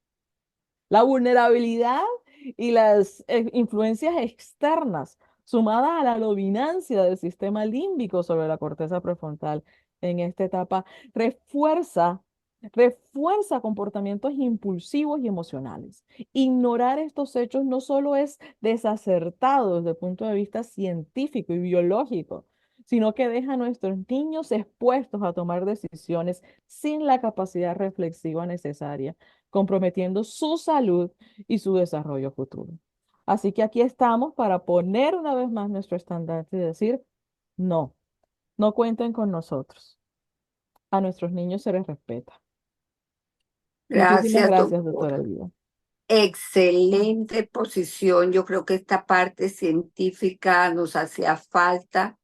S3: La vulnerabilidad y las influencias externas, sumadas a la dominancia del sistema límbico sobre la corteza prefrontal en esta etapa, refuerza, refuerza comportamientos impulsivos y emocionales. Ignorar estos hechos no solo es desacertado desde el punto de vista científico y biológico, sino que deja a nuestros niños expuestos a tomar decisiones sin la capacidad reflexiva necesaria, comprometiendo su salud y su desarrollo futuro. Así que aquí estamos para poner una vez más nuestro estandarte y decir, no, no cuenten con nosotros. A nuestros niños se les respeta. Muchísimas
S1: Gracias,
S3: gracias, doctora
S1: doctora.
S3: Elvira.
S1: Excelente posición. Yo creo que esta parte científica nos hacía falta.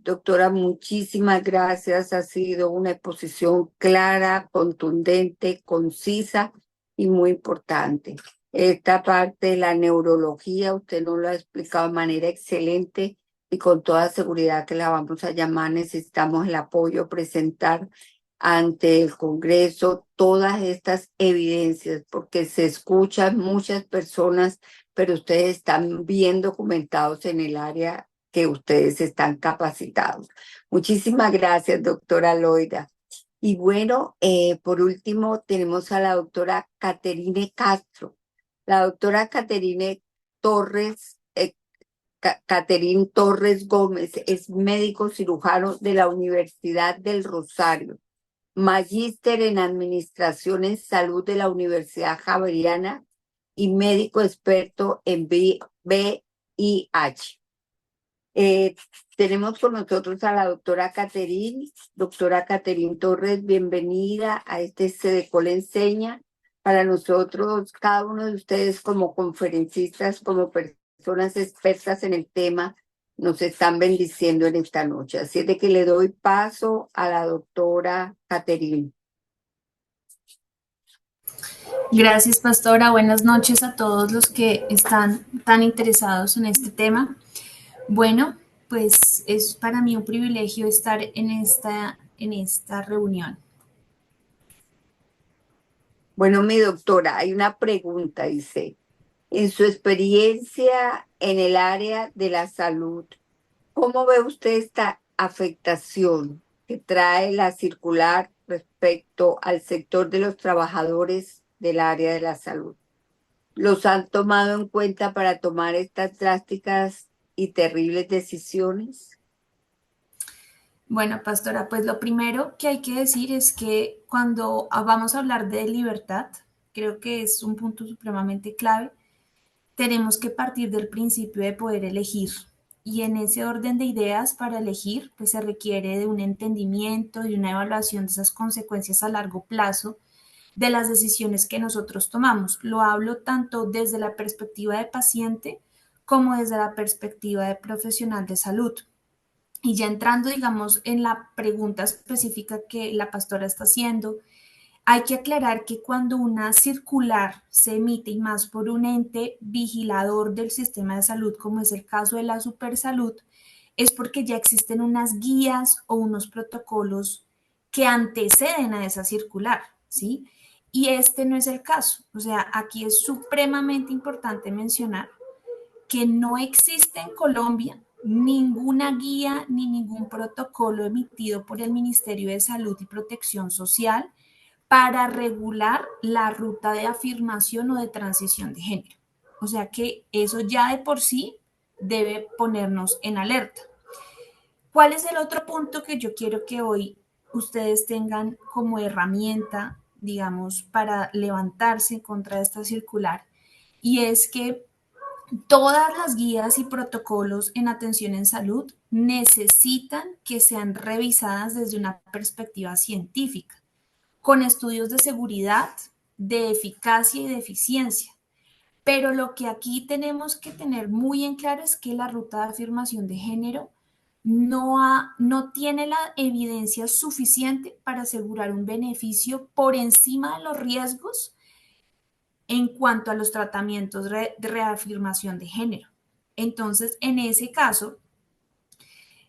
S1: Doctora, muchísimas gracias. Ha sido una exposición clara, contundente, concisa y muy importante. Esta parte de la neurología, usted nos lo ha explicado de manera excelente y con toda seguridad que la vamos a llamar. Necesitamos el apoyo, presentar ante el Congreso todas estas evidencias, porque se escuchan muchas personas, pero ustedes están bien documentados en el área que ustedes están capacitados. Muchísimas gracias, doctora Loida. Y bueno, por último, tenemos a la doctora Caterine Castro. La doctora Caterine Torres, Caterine Torres Gómez es médico cirujano de la Universidad del Rosario, magíster en Administración en Salud de la Universidad Javeriana y médico experto en VIH. Eh, Tenemos con nosotros a la doctora Caterine Torres, bienvenida a este Sedecol Enseña. Para nosotros, cada uno de ustedes como conferencistas, como personas expertas en el tema, nos están bendiciendo en esta noche. Así es de que le doy paso a la doctora Caterine.
S4: Gracias, pastora. Buenas noches a todos los que están tan interesados en este tema. Bueno, pues es para mí un privilegio estar en esta reunión.
S1: Bueno, mi doctora, hay una pregunta, dice, en su experiencia en el área de la salud, ¿cómo ve usted esta afectación que trae la circular respecto al sector de los trabajadores del área de la salud? ¿Los han tomado en cuenta para tomar estas drásticas y terribles decisiones?
S4: Bueno, pastora, pues lo primero que hay que decir es que cuando vamos a hablar de libertad, creo que es un punto supremamente clave, tenemos que partir del principio de poder elegir. Y en ese orden de ideas, para elegir, pues se requiere de un entendimiento y una evaluación de esas consecuencias a largo plazo de las decisiones que nosotros tomamos. Lo hablo tanto desde la perspectiva de paciente como desde la perspectiva de profesional de salud. Y ya entrando, digamos, en la pregunta específica que la pastora está haciendo, hay que aclarar que cuando una circular se emite y más por un ente vigilador del sistema de salud, como es el caso de la Supersalud, es porque ya existen unas guías o unos protocolos que anteceden a esa circular, ¿sí? Y este no es el caso. O sea, aquí es supremamente importante mencionar que no existe en Colombia ninguna guía ni ningún protocolo emitido por el Ministerio de Salud y Protección Social para regular la ruta de afirmación o de transición de género. O sea que eso ya de por sí debe ponernos en alerta. ¿Cuál es el otro punto que yo quiero que hoy ustedes tengan como herramienta, digamos, para levantarse contra esta circular? Y es que todas las guías y protocolos en atención en salud necesitan que sean revisadas desde una perspectiva científica, con estudios de seguridad, de eficacia y de eficiencia. Pero lo que aquí tenemos que tener muy en claro es que la ruta de afirmación de género no tiene la evidencia suficiente para asegurar un beneficio por encima de los riesgos en cuanto a los tratamientos de reafirmación de género. Entonces, en ese caso,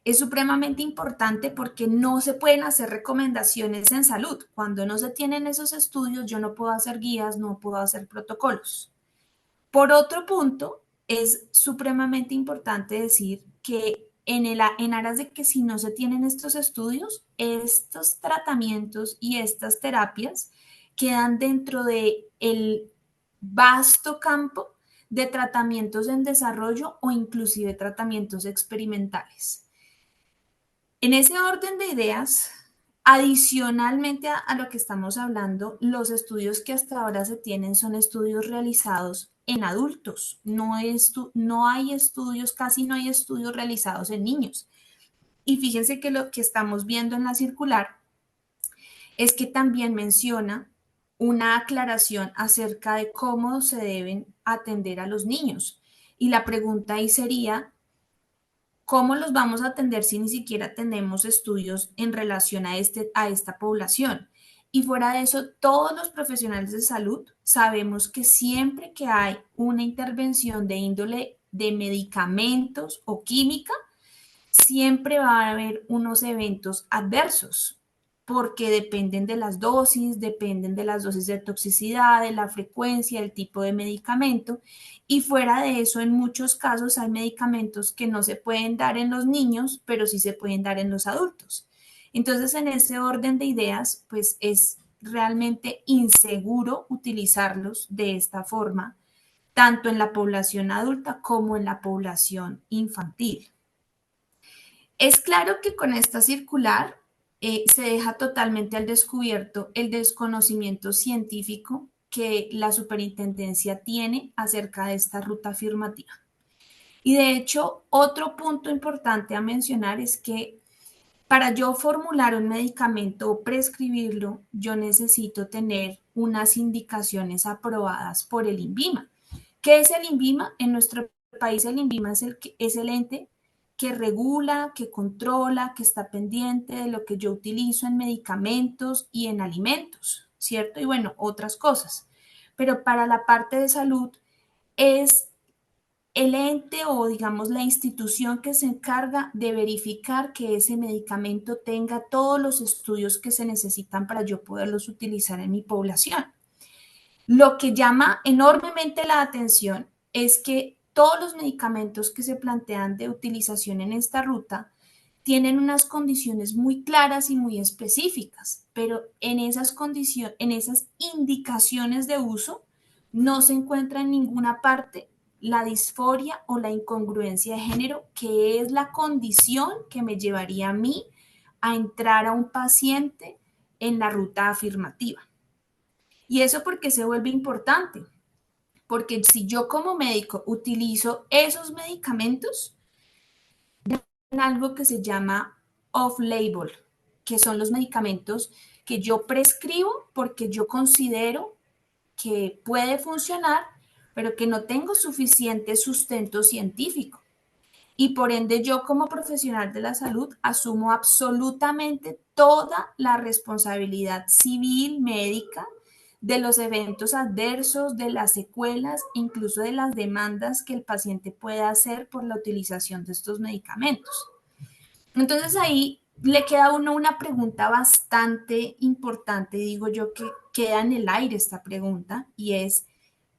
S4: es supremamente importante porque no se pueden hacer recomendaciones en salud. Cuando no se tienen esos estudios, yo no puedo hacer guías, no puedo hacer protocolos. Por otro punto, es supremamente importante decir que en aras de que si no se tienen estos estudios, estos tratamientos y estas terapias quedan dentro de el vasto campo de tratamientos en desarrollo o inclusive tratamientos experimentales. En ese orden de ideas, adicionalmente a lo que estamos hablando, los estudios que hasta ahora se tienen son estudios realizados en adultos. No hay estudios, casi no hay estudios realizados en niños. Y fíjense que lo que estamos viendo en la circular es que también menciona una aclaración acerca de cómo se deben atender a los niños. Y la pregunta ahí sería, ¿cómo los vamos a atender si ni siquiera tenemos estudios en relación a esta población? Y fuera de eso, todos los profesionales de salud sabemos que siempre que hay una intervención de índole de medicamentos o química, siempre va a haber unos eventos adversos, porque dependen de las dosis de toxicidad, de la frecuencia, del tipo de medicamento. Y fuera de eso, en muchos casos hay medicamentos que no se pueden dar en los niños, pero sí se pueden dar en los adultos. Entonces, en ese orden de ideas, pues es realmente inseguro utilizarlos de esta forma, tanto en la población adulta como en la población infantil. Es claro que con esta circular se deja totalmente al descubierto el desconocimiento científico que la superintendencia tiene acerca de esta ruta afirmativa. Y de hecho, otro punto importante a mencionar es que para yo formular un medicamento o prescribirlo, yo necesito tener unas indicaciones aprobadas por el INVIMA. ¿Qué es el INVIMA? En nuestro país el INVIMA es el ente que regula, que controla, que está pendiente de lo que yo utilizo en medicamentos y en alimentos, ¿cierto? Y bueno, otras cosas. Pero para la parte de salud es el ente o digamos la institución que se encarga de verificar que ese medicamento tenga todos los estudios que se necesitan para yo poderlos utilizar en mi población. Lo que llama enormemente la atención es que todos los medicamentos que se plantean de utilización en esta ruta tienen unas condiciones muy claras y muy específicas, pero en esas condiciones, en esas indicaciones de uso, no se encuentra en ninguna parte la disforia o la incongruencia de género, que es la condición que me llevaría a mí a entrar a un paciente en la ruta afirmativa. ¿Y eso por qué se vuelve importante? Porque si yo como médico utilizo esos medicamentos, en algo que se llama off-label, que son los medicamentos que yo prescribo porque yo considero que puede funcionar, pero que no tengo suficiente sustento científico. Y por ende yo como profesional de la salud asumo absolutamente toda la responsabilidad civil, médica, de los eventos adversos, de las secuelas, incluso de las demandas que el paciente pueda hacer por la utilización de estos medicamentos. Entonces ahí le queda a uno una pregunta bastante importante, digo yo, que queda en el aire esta pregunta, y es,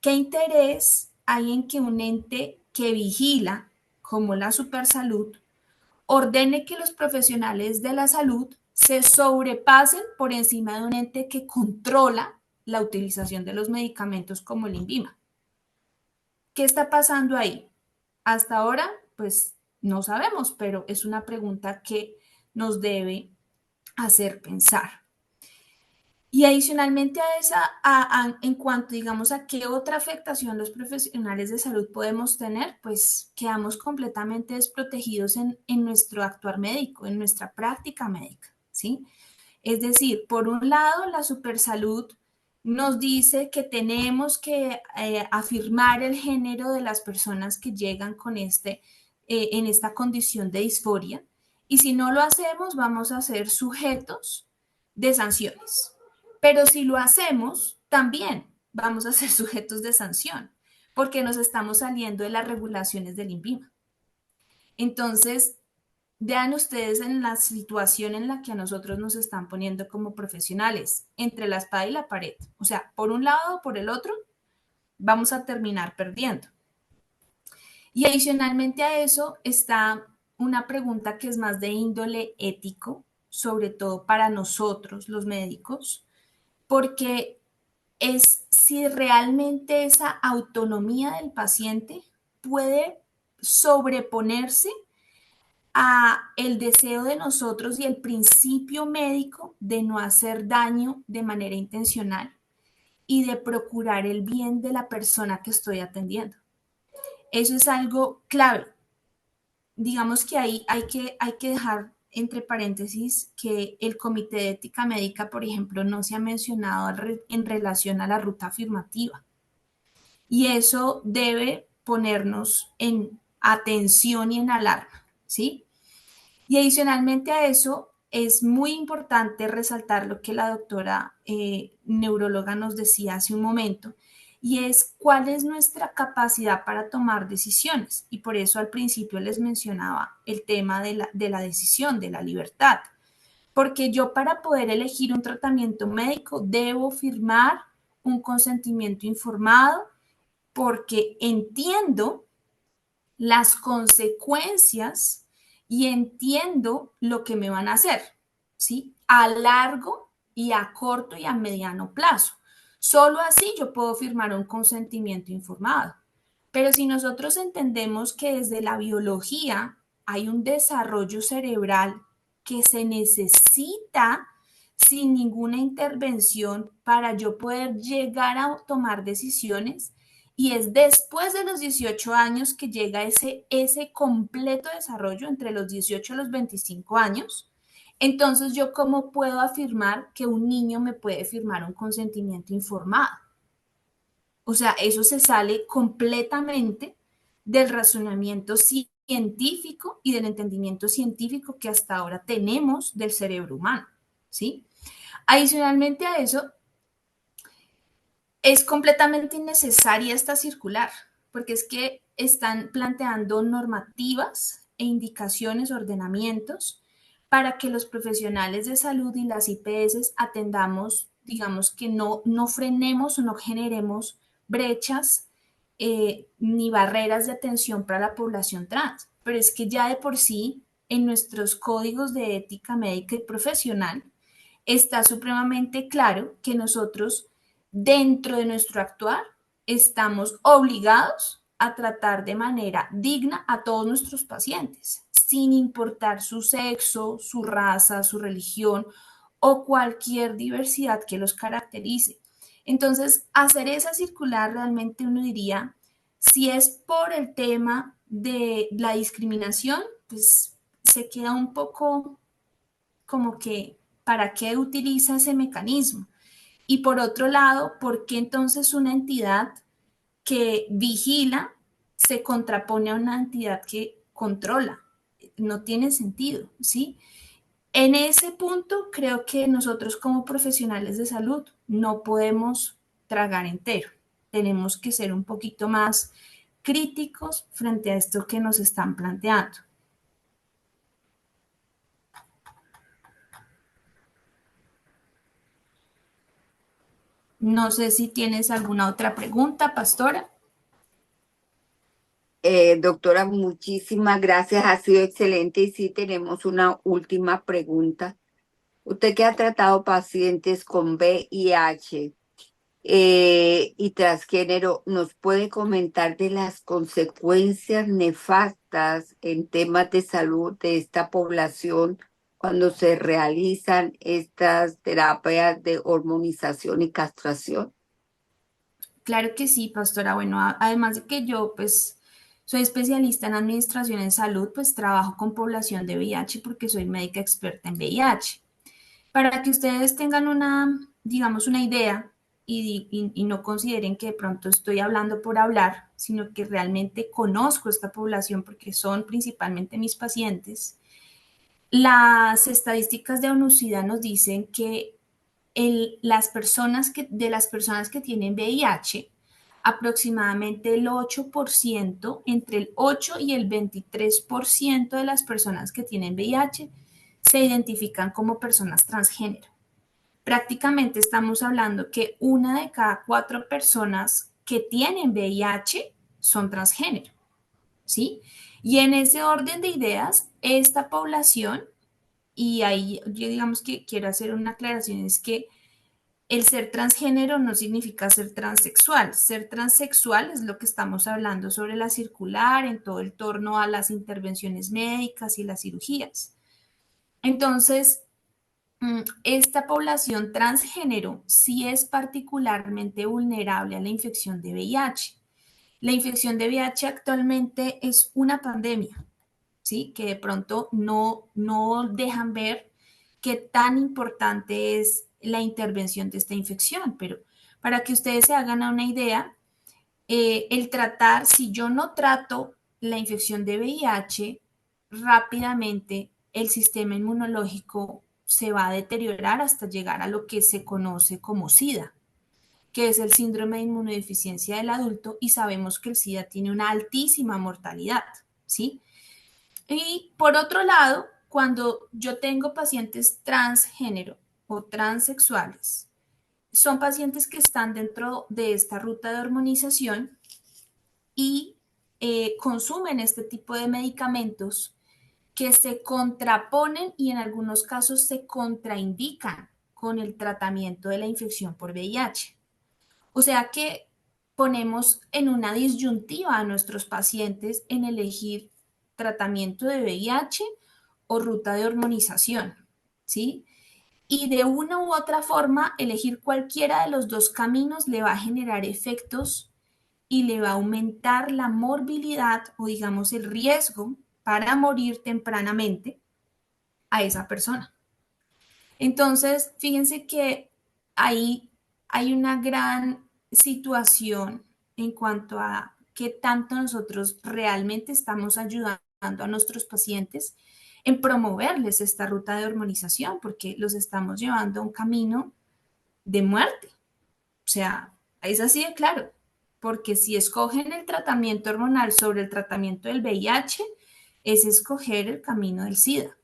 S4: ¿qué interés hay en que un ente que vigila, como la Supersalud, ordene que los profesionales de la salud se sobrepasen por encima de un ente que controla la utilización de los medicamentos como el INVIMA? ¿Qué está pasando ahí? Hasta ahora, pues no sabemos, pero es una pregunta que nos debe hacer pensar. Y adicionalmente a esa, en cuanto, digamos, a qué otra afectación los profesionales de salud podemos tener, pues quedamos completamente desprotegidos en nuestro actuar médico, en nuestra práctica médica, ¿sí? Es decir, por un lado, la Supersalud nos dice que tenemos que afirmar el género de las personas que llegan con en esta condición de disforia, y si no lo hacemos, vamos a ser sujetos de sanciones. Pero si lo hacemos, también vamos a ser sujetos de sanción, porque nos estamos saliendo de las regulaciones del INVIMA. Entonces, vean ustedes en la situación en la que a nosotros nos están poniendo como profesionales, entre la espada y la pared. O sea, por un lado o por el otro, vamos a terminar perdiendo. Y adicionalmente a eso está una pregunta que es más de índole ético, sobre todo para nosotros, los médicos, porque es si realmente esa autonomía del paciente puede sobreponerse a el deseo de nosotros y el principio médico de no hacer daño de manera intencional y de procurar el bien de la persona que estoy atendiendo. Eso es algo clave. Digamos que ahí hay que dejar entre paréntesis que el Comité de Ética Médica, por ejemplo, no se ha mencionado en relación a la ruta afirmativa. Y eso debe ponernos en atención y en alarma, ¿sí? Y adicionalmente a eso, es muy importante resaltar lo que la doctora neuróloga nos decía hace un momento, y es cuál es nuestra capacidad para tomar decisiones. Y por eso al principio les mencionaba el tema de la decisión, de la libertad. Porque yo para poder elegir un tratamiento médico debo firmar un consentimiento informado porque entiendo las consecuencias y entiendo lo que me van a hacer, ¿sí? A largo y a corto y a mediano plazo. Solo así yo puedo firmar un consentimiento informado. Pero si nosotros entendemos que desde la biología hay un desarrollo cerebral que se necesita sin ninguna intervención para yo poder llegar a tomar decisiones, y es después de los 18 años que llega ese completo desarrollo entre los 18 y los 25 años. Entonces, ¿yo cómo puedo afirmar que un niño me puede firmar un consentimiento informado? O sea, eso se sale completamente del razonamiento científico y del entendimiento científico que hasta ahora tenemos del cerebro humano, ¿sí? Adicionalmente a eso, es completamente innecesaria esta circular, porque es que están planteando normativas e indicaciones, ordenamientos, para que los profesionales de salud y las IPS atendamos, digamos que no frenemos o no generemos brechas ni barreras de atención para la población trans. Pero es que ya de por sí, en nuestros códigos de ética médica y profesional, está supremamente claro que nosotros, dentro de nuestro actuar, estamos obligados a tratar de manera digna a todos nuestros pacientes, sin importar su sexo, su raza, su religión o cualquier diversidad que los caracterice. Entonces, hacer esa circular realmente uno diría, si es por el tema de la discriminación, pues se queda un poco como que, ¿para qué utiliza ese mecanismo? Y por otro lado, ¿por qué entonces una entidad que vigila se contrapone a una entidad que controla? No tiene sentido, ¿sí? En ese punto creo que nosotros como profesionales de salud no podemos tragar entero. Tenemos que ser un poquito más críticos frente a esto que nos están planteando. No sé si tienes alguna otra pregunta, pastora.
S1: Doctora, muchísimas gracias, ha sido excelente y sí tenemos una última pregunta. Usted que ha tratado pacientes con VIH y transgénero, ¿nos puede comentar de las consecuencias nefastas en temas de salud de esta población cuando se realizan estas terapias de hormonización y castración?
S4: Claro que sí, pastora. Bueno, además de que yo pues soy especialista en administración en salud, pues trabajo con población de VIH porque soy médica experta en VIH. Para que ustedes tengan una, digamos, una idea y no consideren que de pronto estoy hablando por hablar, sino que realmente conozco esta población porque son principalmente mis pacientes. Las estadísticas de ONUCIDA nos dicen que de las personas que tienen VIH, aproximadamente el 8%, entre el 8 y el 23% de las personas que tienen VIH se identifican como personas transgénero. Prácticamente estamos hablando que una de cada 4 personas que tienen VIH son transgénero, ¿sí? Y en ese orden de ideas, esta población, y ahí yo digamos que quiero hacer una aclaración, es que el ser transgénero no significa ser transexual. Ser transexual es lo que estamos hablando sobre la circular en todo el torno a las intervenciones médicas y las cirugías. Entonces, esta población transgénero sí es particularmente vulnerable a la infección de VIH. La infección de VIH actualmente es una pandemia, ¿sí? Que de pronto no dejan ver qué tan importante es la intervención de esta infección, pero para que ustedes se hagan una idea, si yo no trato la infección de VIH rápidamente, el sistema inmunológico se va a deteriorar hasta llegar a lo que se conoce como SIDA, que es el síndrome de inmunodeficiencia del adulto, y sabemos que el SIDA tiene una altísima mortalidad, ¿sí? Y por otro lado, cuando yo tengo pacientes transgénero o transexuales, son pacientes que están dentro de esta ruta de hormonización y consumen este tipo de medicamentos que se contraponen y en algunos casos se contraindican con el tratamiento de la infección por VIH. O sea que ponemos en una disyuntiva a nuestros pacientes en elegir tratamiento de VIH o ruta de hormonización, ¿sí? Y de una u otra forma, elegir cualquiera de los dos caminos le va a generar efectos y le va a aumentar la morbilidad o digamos el riesgo para morir tempranamente a esa persona. Entonces, fíjense que ahí hay una gran situación en cuanto a qué tanto nosotros realmente estamos ayudando a nuestros pacientes en promoverles esta ruta de hormonización, porque los estamos llevando a un camino de muerte. O sea, es así de claro, porque si escogen el tratamiento hormonal sobre el tratamiento del VIH, es escoger el camino del SIDA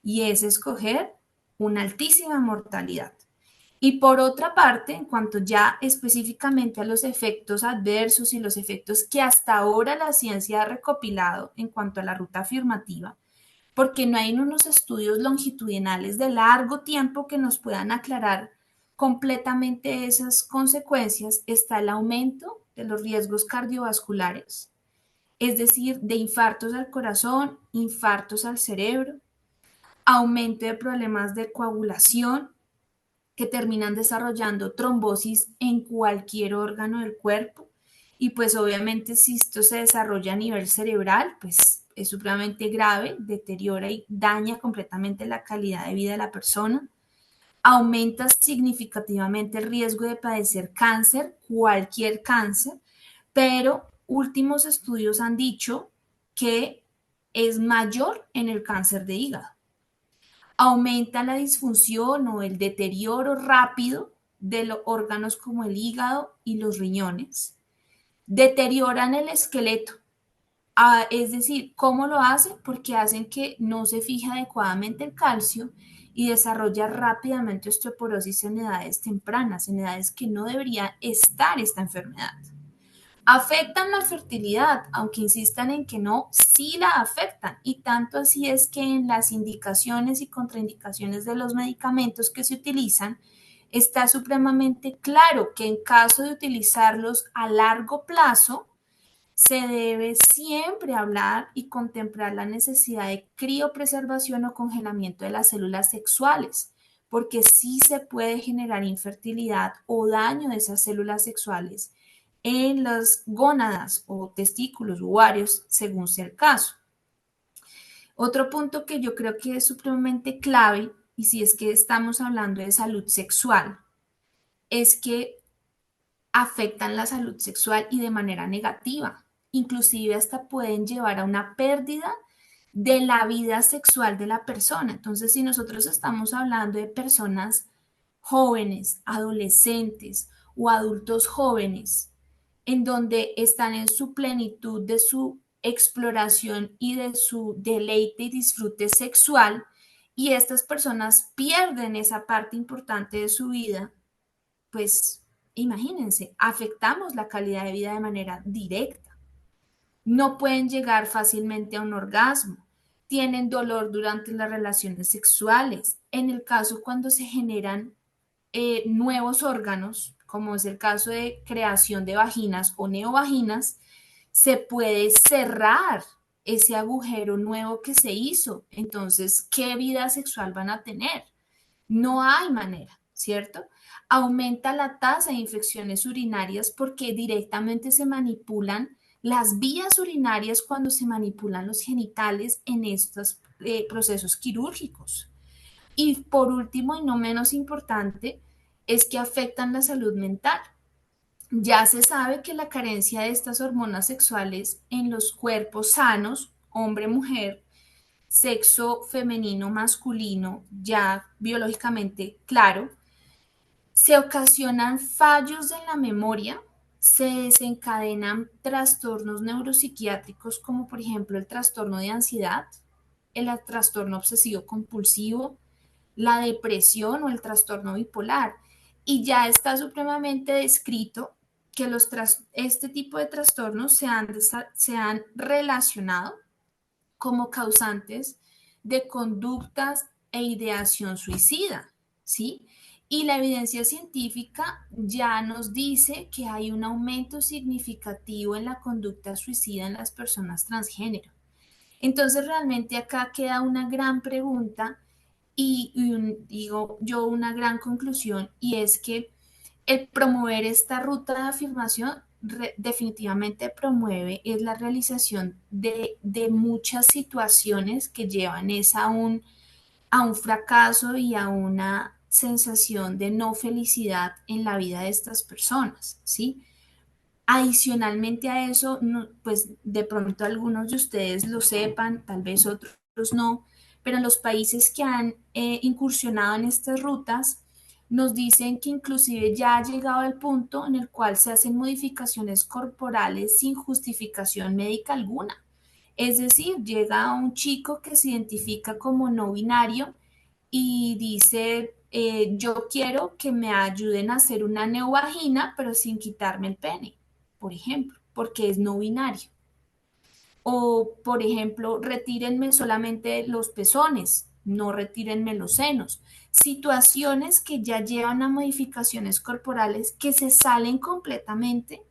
S4: y es escoger una altísima mortalidad. Y por otra parte, en cuanto ya específicamente a los efectos adversos y los efectos que hasta ahora la ciencia ha recopilado en cuanto a la ruta afirmativa, porque no hay unos estudios longitudinales de largo tiempo que nos puedan aclarar completamente esas consecuencias, está el aumento de los riesgos cardiovasculares, es decir, de infartos al corazón, infartos al cerebro, aumento de problemas de coagulación que terminan desarrollando trombosis en cualquier órgano del cuerpo. Y pues obviamente si esto se desarrolla a nivel cerebral, pues es supremamente grave, deteriora y daña completamente la calidad de vida de la persona. Aumenta significativamente el riesgo de padecer cáncer, cualquier cáncer, pero últimos estudios han dicho que es mayor en el cáncer de hígado. Aumenta la disfunción o el deterioro rápido de los órganos como el hígado y los riñones. Deterioran el esqueleto. Es decir, ¿cómo lo hacen? Porque hacen que no se fije adecuadamente el calcio y desarrolla rápidamente osteoporosis en edades tempranas, en edades que no debería estar esta enfermedad. Afectan la fertilidad, aunque insistan en que no, sí la afectan. Y tanto así es que en las indicaciones y contraindicaciones de los medicamentos que se utilizan, está supremamente claro que en caso de utilizarlos a largo plazo, se debe siempre hablar y contemplar la necesidad de criopreservación o congelamiento de las células sexuales, porque sí se puede generar infertilidad o daño de esas células sexuales en las gónadas o testículos, ovarios, según sea el caso. Otro punto que yo creo que es supremamente clave, y si es que estamos hablando de salud sexual, es que afectan la salud sexual y de manera negativa. Inclusive hasta pueden llevar a una pérdida de la vida sexual de la persona. Entonces, si nosotros estamos hablando de personas jóvenes, adolescentes o adultos jóvenes, en donde están en su plenitud de su exploración y de su deleite y disfrute sexual, y estas personas pierden esa parte importante de su vida, pues imagínense, afectamos la calidad de vida de manera directa. No pueden llegar fácilmente a un orgasmo, tienen dolor durante las relaciones sexuales. En el caso cuando se generan nuevos órganos, como es el caso de creación de vaginas o neovaginas, se puede cerrar ese agujero nuevo que se hizo. Entonces, ¿qué vida sexual van a tener? No hay manera, ¿cierto? Aumenta la tasa de infecciones urinarias porque directamente se manipulan las vías urinarias cuando se manipulan los genitales en estos procesos quirúrgicos. Y por último, y no menos importante, es que afectan la salud mental. Ya se sabe que la carencia de estas hormonas sexuales en los cuerpos sanos, hombre-mujer, sexo femenino, masculino, ya biológicamente claro, se ocasionan fallos en la memoria, se desencadenan trastornos neuropsiquiátricos como por ejemplo el trastorno de ansiedad, el trastorno obsesivo compulsivo, la depresión o el trastorno bipolar. Y ya está supremamente descrito que este tipo de trastornos se han relacionado como causantes de conductas e ideación suicida, ¿sí? Y la evidencia científica ya nos dice que hay un aumento significativo en la conducta suicida en las personas transgénero. Entonces, realmente acá queda una gran pregunta digo yo, una gran conclusión, y es que El promover esta ruta de afirmación definitivamente promueve es la realización de muchas situaciones que llevan es a un fracaso y a una sensación de no felicidad en la vida de estas personas, ¿sí? Adicionalmente a eso, pues de pronto algunos de ustedes lo sepan, tal vez otros no, pero en los países que han incursionado en estas rutas, nos dicen que inclusive ya ha llegado al punto en el cual se hacen modificaciones corporales sin justificación médica alguna. Es decir, llega un chico que se identifica como no binario y dice, yo quiero que me ayuden a hacer una neovagina, pero sin quitarme el pene, por ejemplo, porque es no binario. O, por ejemplo, retírenme solamente los pezones, no retírenme los senos. Situaciones que ya llevan a modificaciones corporales que se salen completamente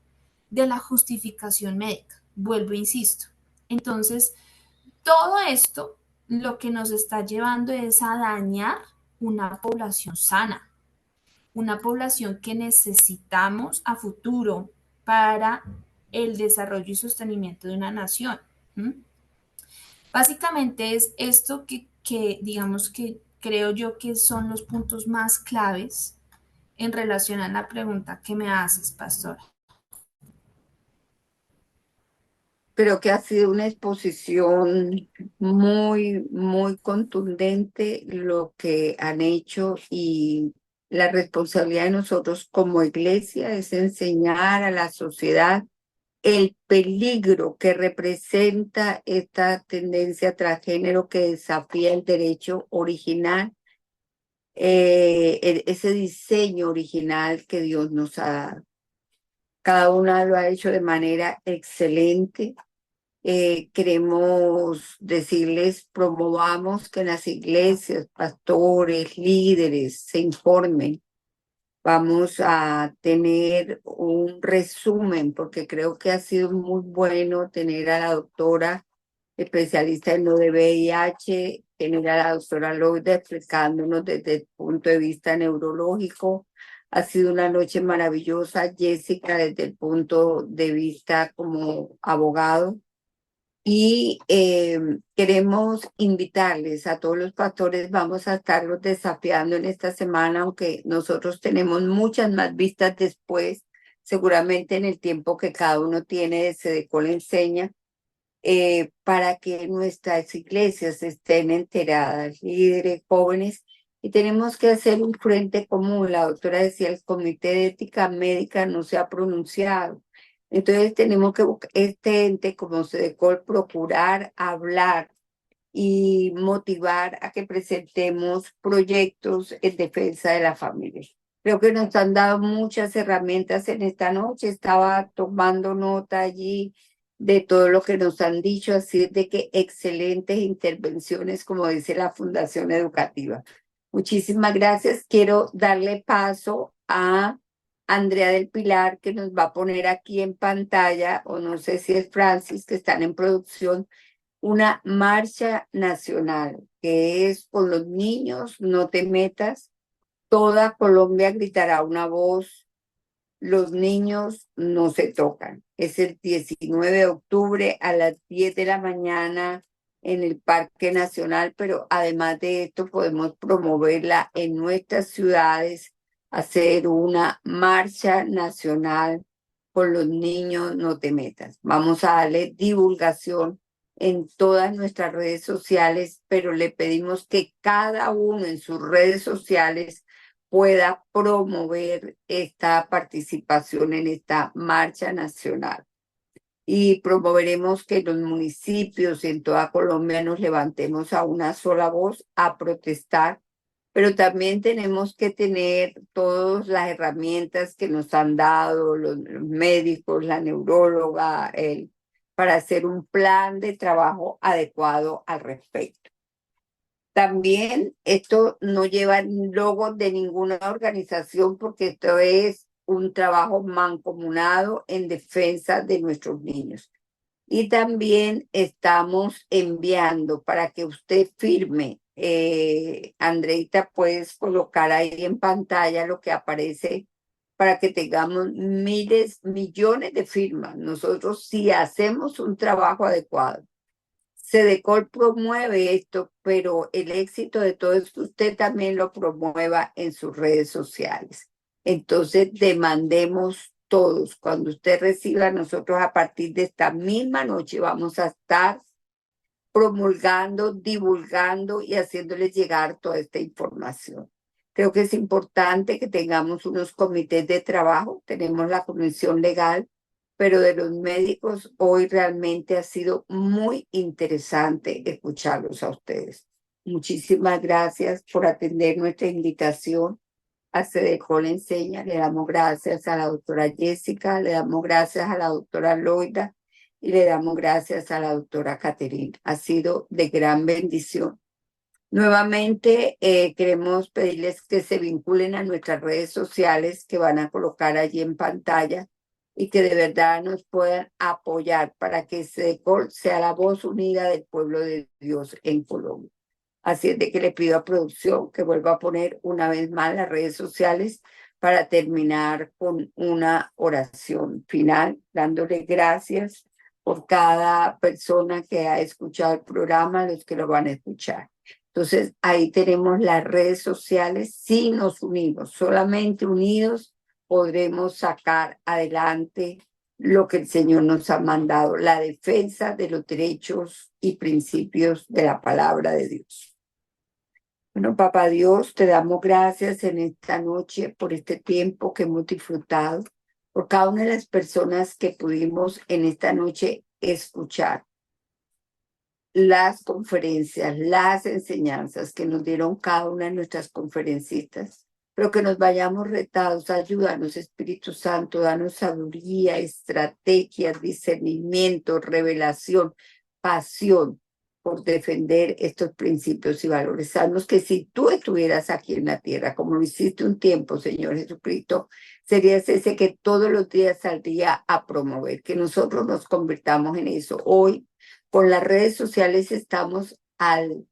S4: de la justificación médica. Vuelvo, insisto. Entonces, todo esto lo que nos está llevando es a dañar una población sana, una población que necesitamos a futuro para el desarrollo y sostenimiento de una nación. ¿Mm? Básicamente es esto digamos que creo yo que son los puntos más claves en relación a la pregunta que me haces, pastora.
S1: Creo que ha sido una exposición muy, muy contundente lo que han hecho y la responsabilidad de nosotros como iglesia es enseñar a la sociedad el peligro que representa esta tendencia transgénero que desafía el derecho original, ese diseño original que Dios nos ha dado. Cada una lo ha hecho de manera excelente. Queremos decirles, promovamos que en las iglesias, pastores, líderes se informen. Vamos a tener un resumen, porque creo que ha sido muy bueno tener a la doctora especialista en lo de VIH, tener a la doctora Loida explicándonos desde el punto de vista neurológico. Ha sido una noche maravillosa, Jessica, desde el punto de vista como abogado. Y queremos invitarles a todos los pastores, vamos a estarlos desafiando en esta semana, aunque nosotros tenemos muchas más vistas después, seguramente en el tiempo que cada uno tiene de Sedecol Enseña, para que nuestras iglesias estén enteradas, líderes, jóvenes, y tenemos que hacer un frente común. La doctora decía, el Comité de Ética Médica no se ha pronunciado. Entonces tenemos que buscar este ente como Sedecol, procurar hablar y motivar a que presentemos proyectos en defensa de la familia. Creo que nos han dado muchas herramientas en esta noche. Estaba tomando nota allí de todo lo que nos han dicho, así de que excelentes intervenciones, como dice la Fundación Educativa. Muchísimas gracias. Quiero darle paso a Andrea del Pilar, que nos va a poner aquí en pantalla, o no sé si es Francis, que están en producción, una marcha nacional, que es con los niños, no te metas. Toda Colombia gritará una voz, los niños no se tocan. Es el 19 de octubre a las 10 de la mañana en el Parque Nacional, pero además de esto podemos promoverla en nuestras ciudades, hacer una marcha nacional con los niños, no te metas. Vamos a darle divulgación en todas nuestras redes sociales, pero le pedimos que cada uno en sus redes sociales pueda promover esta participación en esta marcha nacional. Y promoveremos que los municipios en toda Colombia nos levantemos a una sola voz a protestar, pero también tenemos que tener todas las herramientas que nos han dado los médicos, la neuróloga, para hacer un plan de trabajo adecuado al respecto. También esto no lleva logo de ninguna organización porque esto es un trabajo mancomunado en defensa de nuestros niños. Y también estamos enviando para que usted firme. Andreita, puedes colocar ahí en pantalla lo que aparece para que tengamos miles, millones de firmas. Nosotros si hacemos un trabajo adecuado. Sedecol promueve esto, pero el éxito de todo es que usted también lo promueva en sus redes sociales. Entonces, demandemos todos. Cuando usted reciba, nosotros a partir de esta misma noche vamos a estar promulgando, divulgando y haciéndoles llegar toda esta información. Creo que es importante que tengamos unos comités de trabajo. Tenemos la comisión legal, pero de los médicos hoy realmente ha sido muy interesante escucharlos a ustedes. Muchísimas gracias por atender nuestra invitación a Sedecol Enseña. Le damos gracias a la doctora Jessica, le damos gracias a la doctora Loida y le damos gracias a la doctora Caterina. Ha sido de gran bendición. Nuevamente, queremos pedirles que se vinculen a nuestras redes sociales que van a colocar allí en pantalla y que de verdad nos puedan apoyar para que Sedecol sea la voz unida del pueblo de Dios en Colombia. Así es de que le pido a producción que vuelva a poner una vez más las redes sociales para terminar con una oración final, dándole gracias por cada persona que ha escuchado el programa, los que lo van a escuchar. Entonces, ahí tenemos las redes sociales. Si nos unimos, solamente unidos podremos sacar adelante lo que el Señor nos ha mandado, la defensa de los derechos y principios de la palabra de Dios. Bueno, papá Dios, te damos gracias en esta noche por este tiempo que hemos disfrutado, por cada una de las personas que pudimos en esta noche escuchar las conferencias, las enseñanzas que nos dieron cada una de nuestras conferencistas, pero que nos vayamos retados. Ayúdanos, Espíritu Santo, danos sabiduría, estrategias, discernimiento, revelación, pasión por defender estos principios y valores. Sabemos que si tú estuvieras aquí en la tierra, como lo hiciste un tiempo, Señor Jesucristo, serías ese que todos los días saldría a promover, que nosotros nos convirtamos en eso. Hoy, con las redes sociales estamos al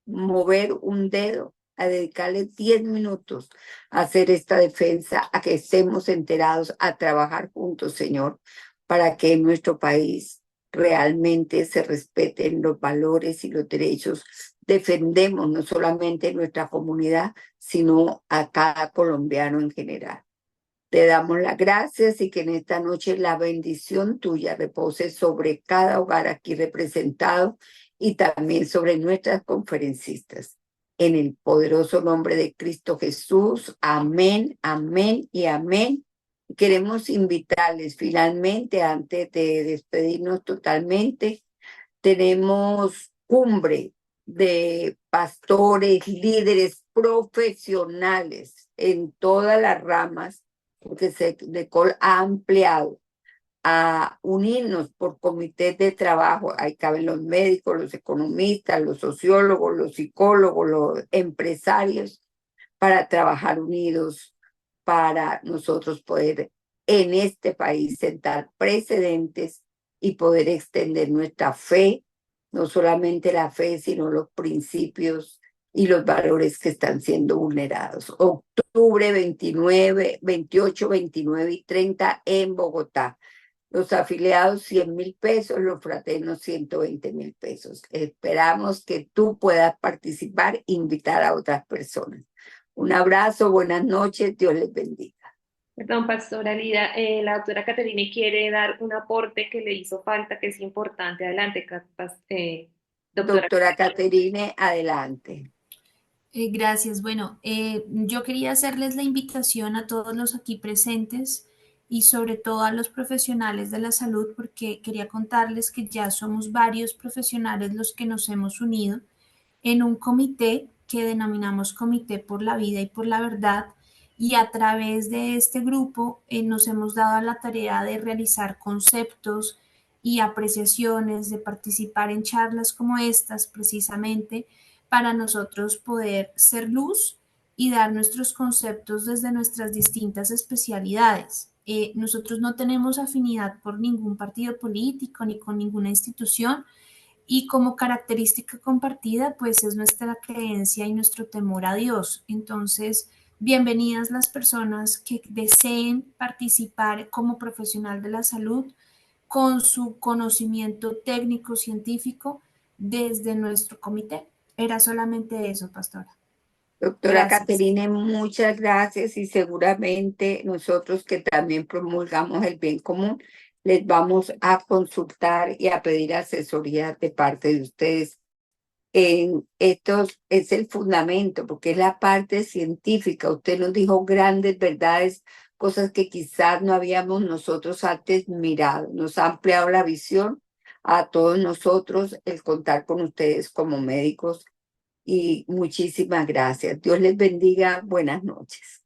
S1: mover un dedo, a dedicarle 10 minutos a hacer esta defensa, a que estemos enterados, a trabajar juntos, Señor, para que en nuestro país realmente se respeten los valores y los derechos. Defendemos no solamente nuestra comunidad, sino a cada colombiano en general. Te damos las gracias y que en esta noche la bendición tuya repose sobre cada hogar aquí representado y también sobre nuestras conferencistas. En el poderoso nombre de Cristo Jesús. Amén, amén y amén. Queremos invitarles finalmente, antes de despedirnos totalmente, tenemos cumbre de pastores, líderes profesionales en todas las ramas, porque Sedecol ha ampliado a unirnos por comités de trabajo. Ahí caben los médicos, los economistas, los sociólogos, los psicólogos, los empresarios, para trabajar unidos, para nosotros poder en este país sentar precedentes y poder extender nuestra fe, no solamente la fe, sino los principios y los valores que están siendo vulnerados. Octubre 29, 28, 29 y 30 en Bogotá. Los afiliados 100.000 pesos, los fraternos 120.000 pesos. Esperamos que tú puedas participar e invitar a otras personas. Un abrazo, buenas noches, Dios les bendiga.
S5: Perdón, pastora Lida, la doctora Caterina quiere dar un aporte que le hizo falta, que es importante. Adelante, doctora.
S1: Doctora Caterine, adelante.
S4: Gracias. Bueno, yo quería hacerles la invitación a todos los aquí presentes y sobre todo a los profesionales de la salud, porque quería contarles que ya somos varios profesionales los que nos hemos unido en un comité que denominamos Comité por la Vida y por la Verdad, y a través de este grupo nos hemos dado a la tarea de realizar conceptos y apreciaciones, de participar en charlas como estas precisamente para nosotros poder ser luz y dar nuestros conceptos desde nuestras distintas especialidades. Nosotros no tenemos afinidad por ningún partido político ni con ninguna institución, y como característica compartida, pues es nuestra creencia y nuestro temor a Dios. Entonces, Bienvenidas las personas que deseen participar como profesional de la salud con su conocimiento técnico científico desde nuestro comité. Era solamente eso, pastora.
S1: Doctora
S4: Gracias.
S1: Caterine, muchas gracias y seguramente nosotros que también promulgamos el bien común, les vamos a consultar y a pedir asesoría de parte de ustedes. Esto es el fundamento, porque es la parte científica. Usted nos dijo grandes verdades, cosas que quizás no habíamos nosotros antes mirado. Nos ha ampliado la visión a todos nosotros el contar con ustedes como médicos y muchísimas gracias. Dios les bendiga. Buenas noches.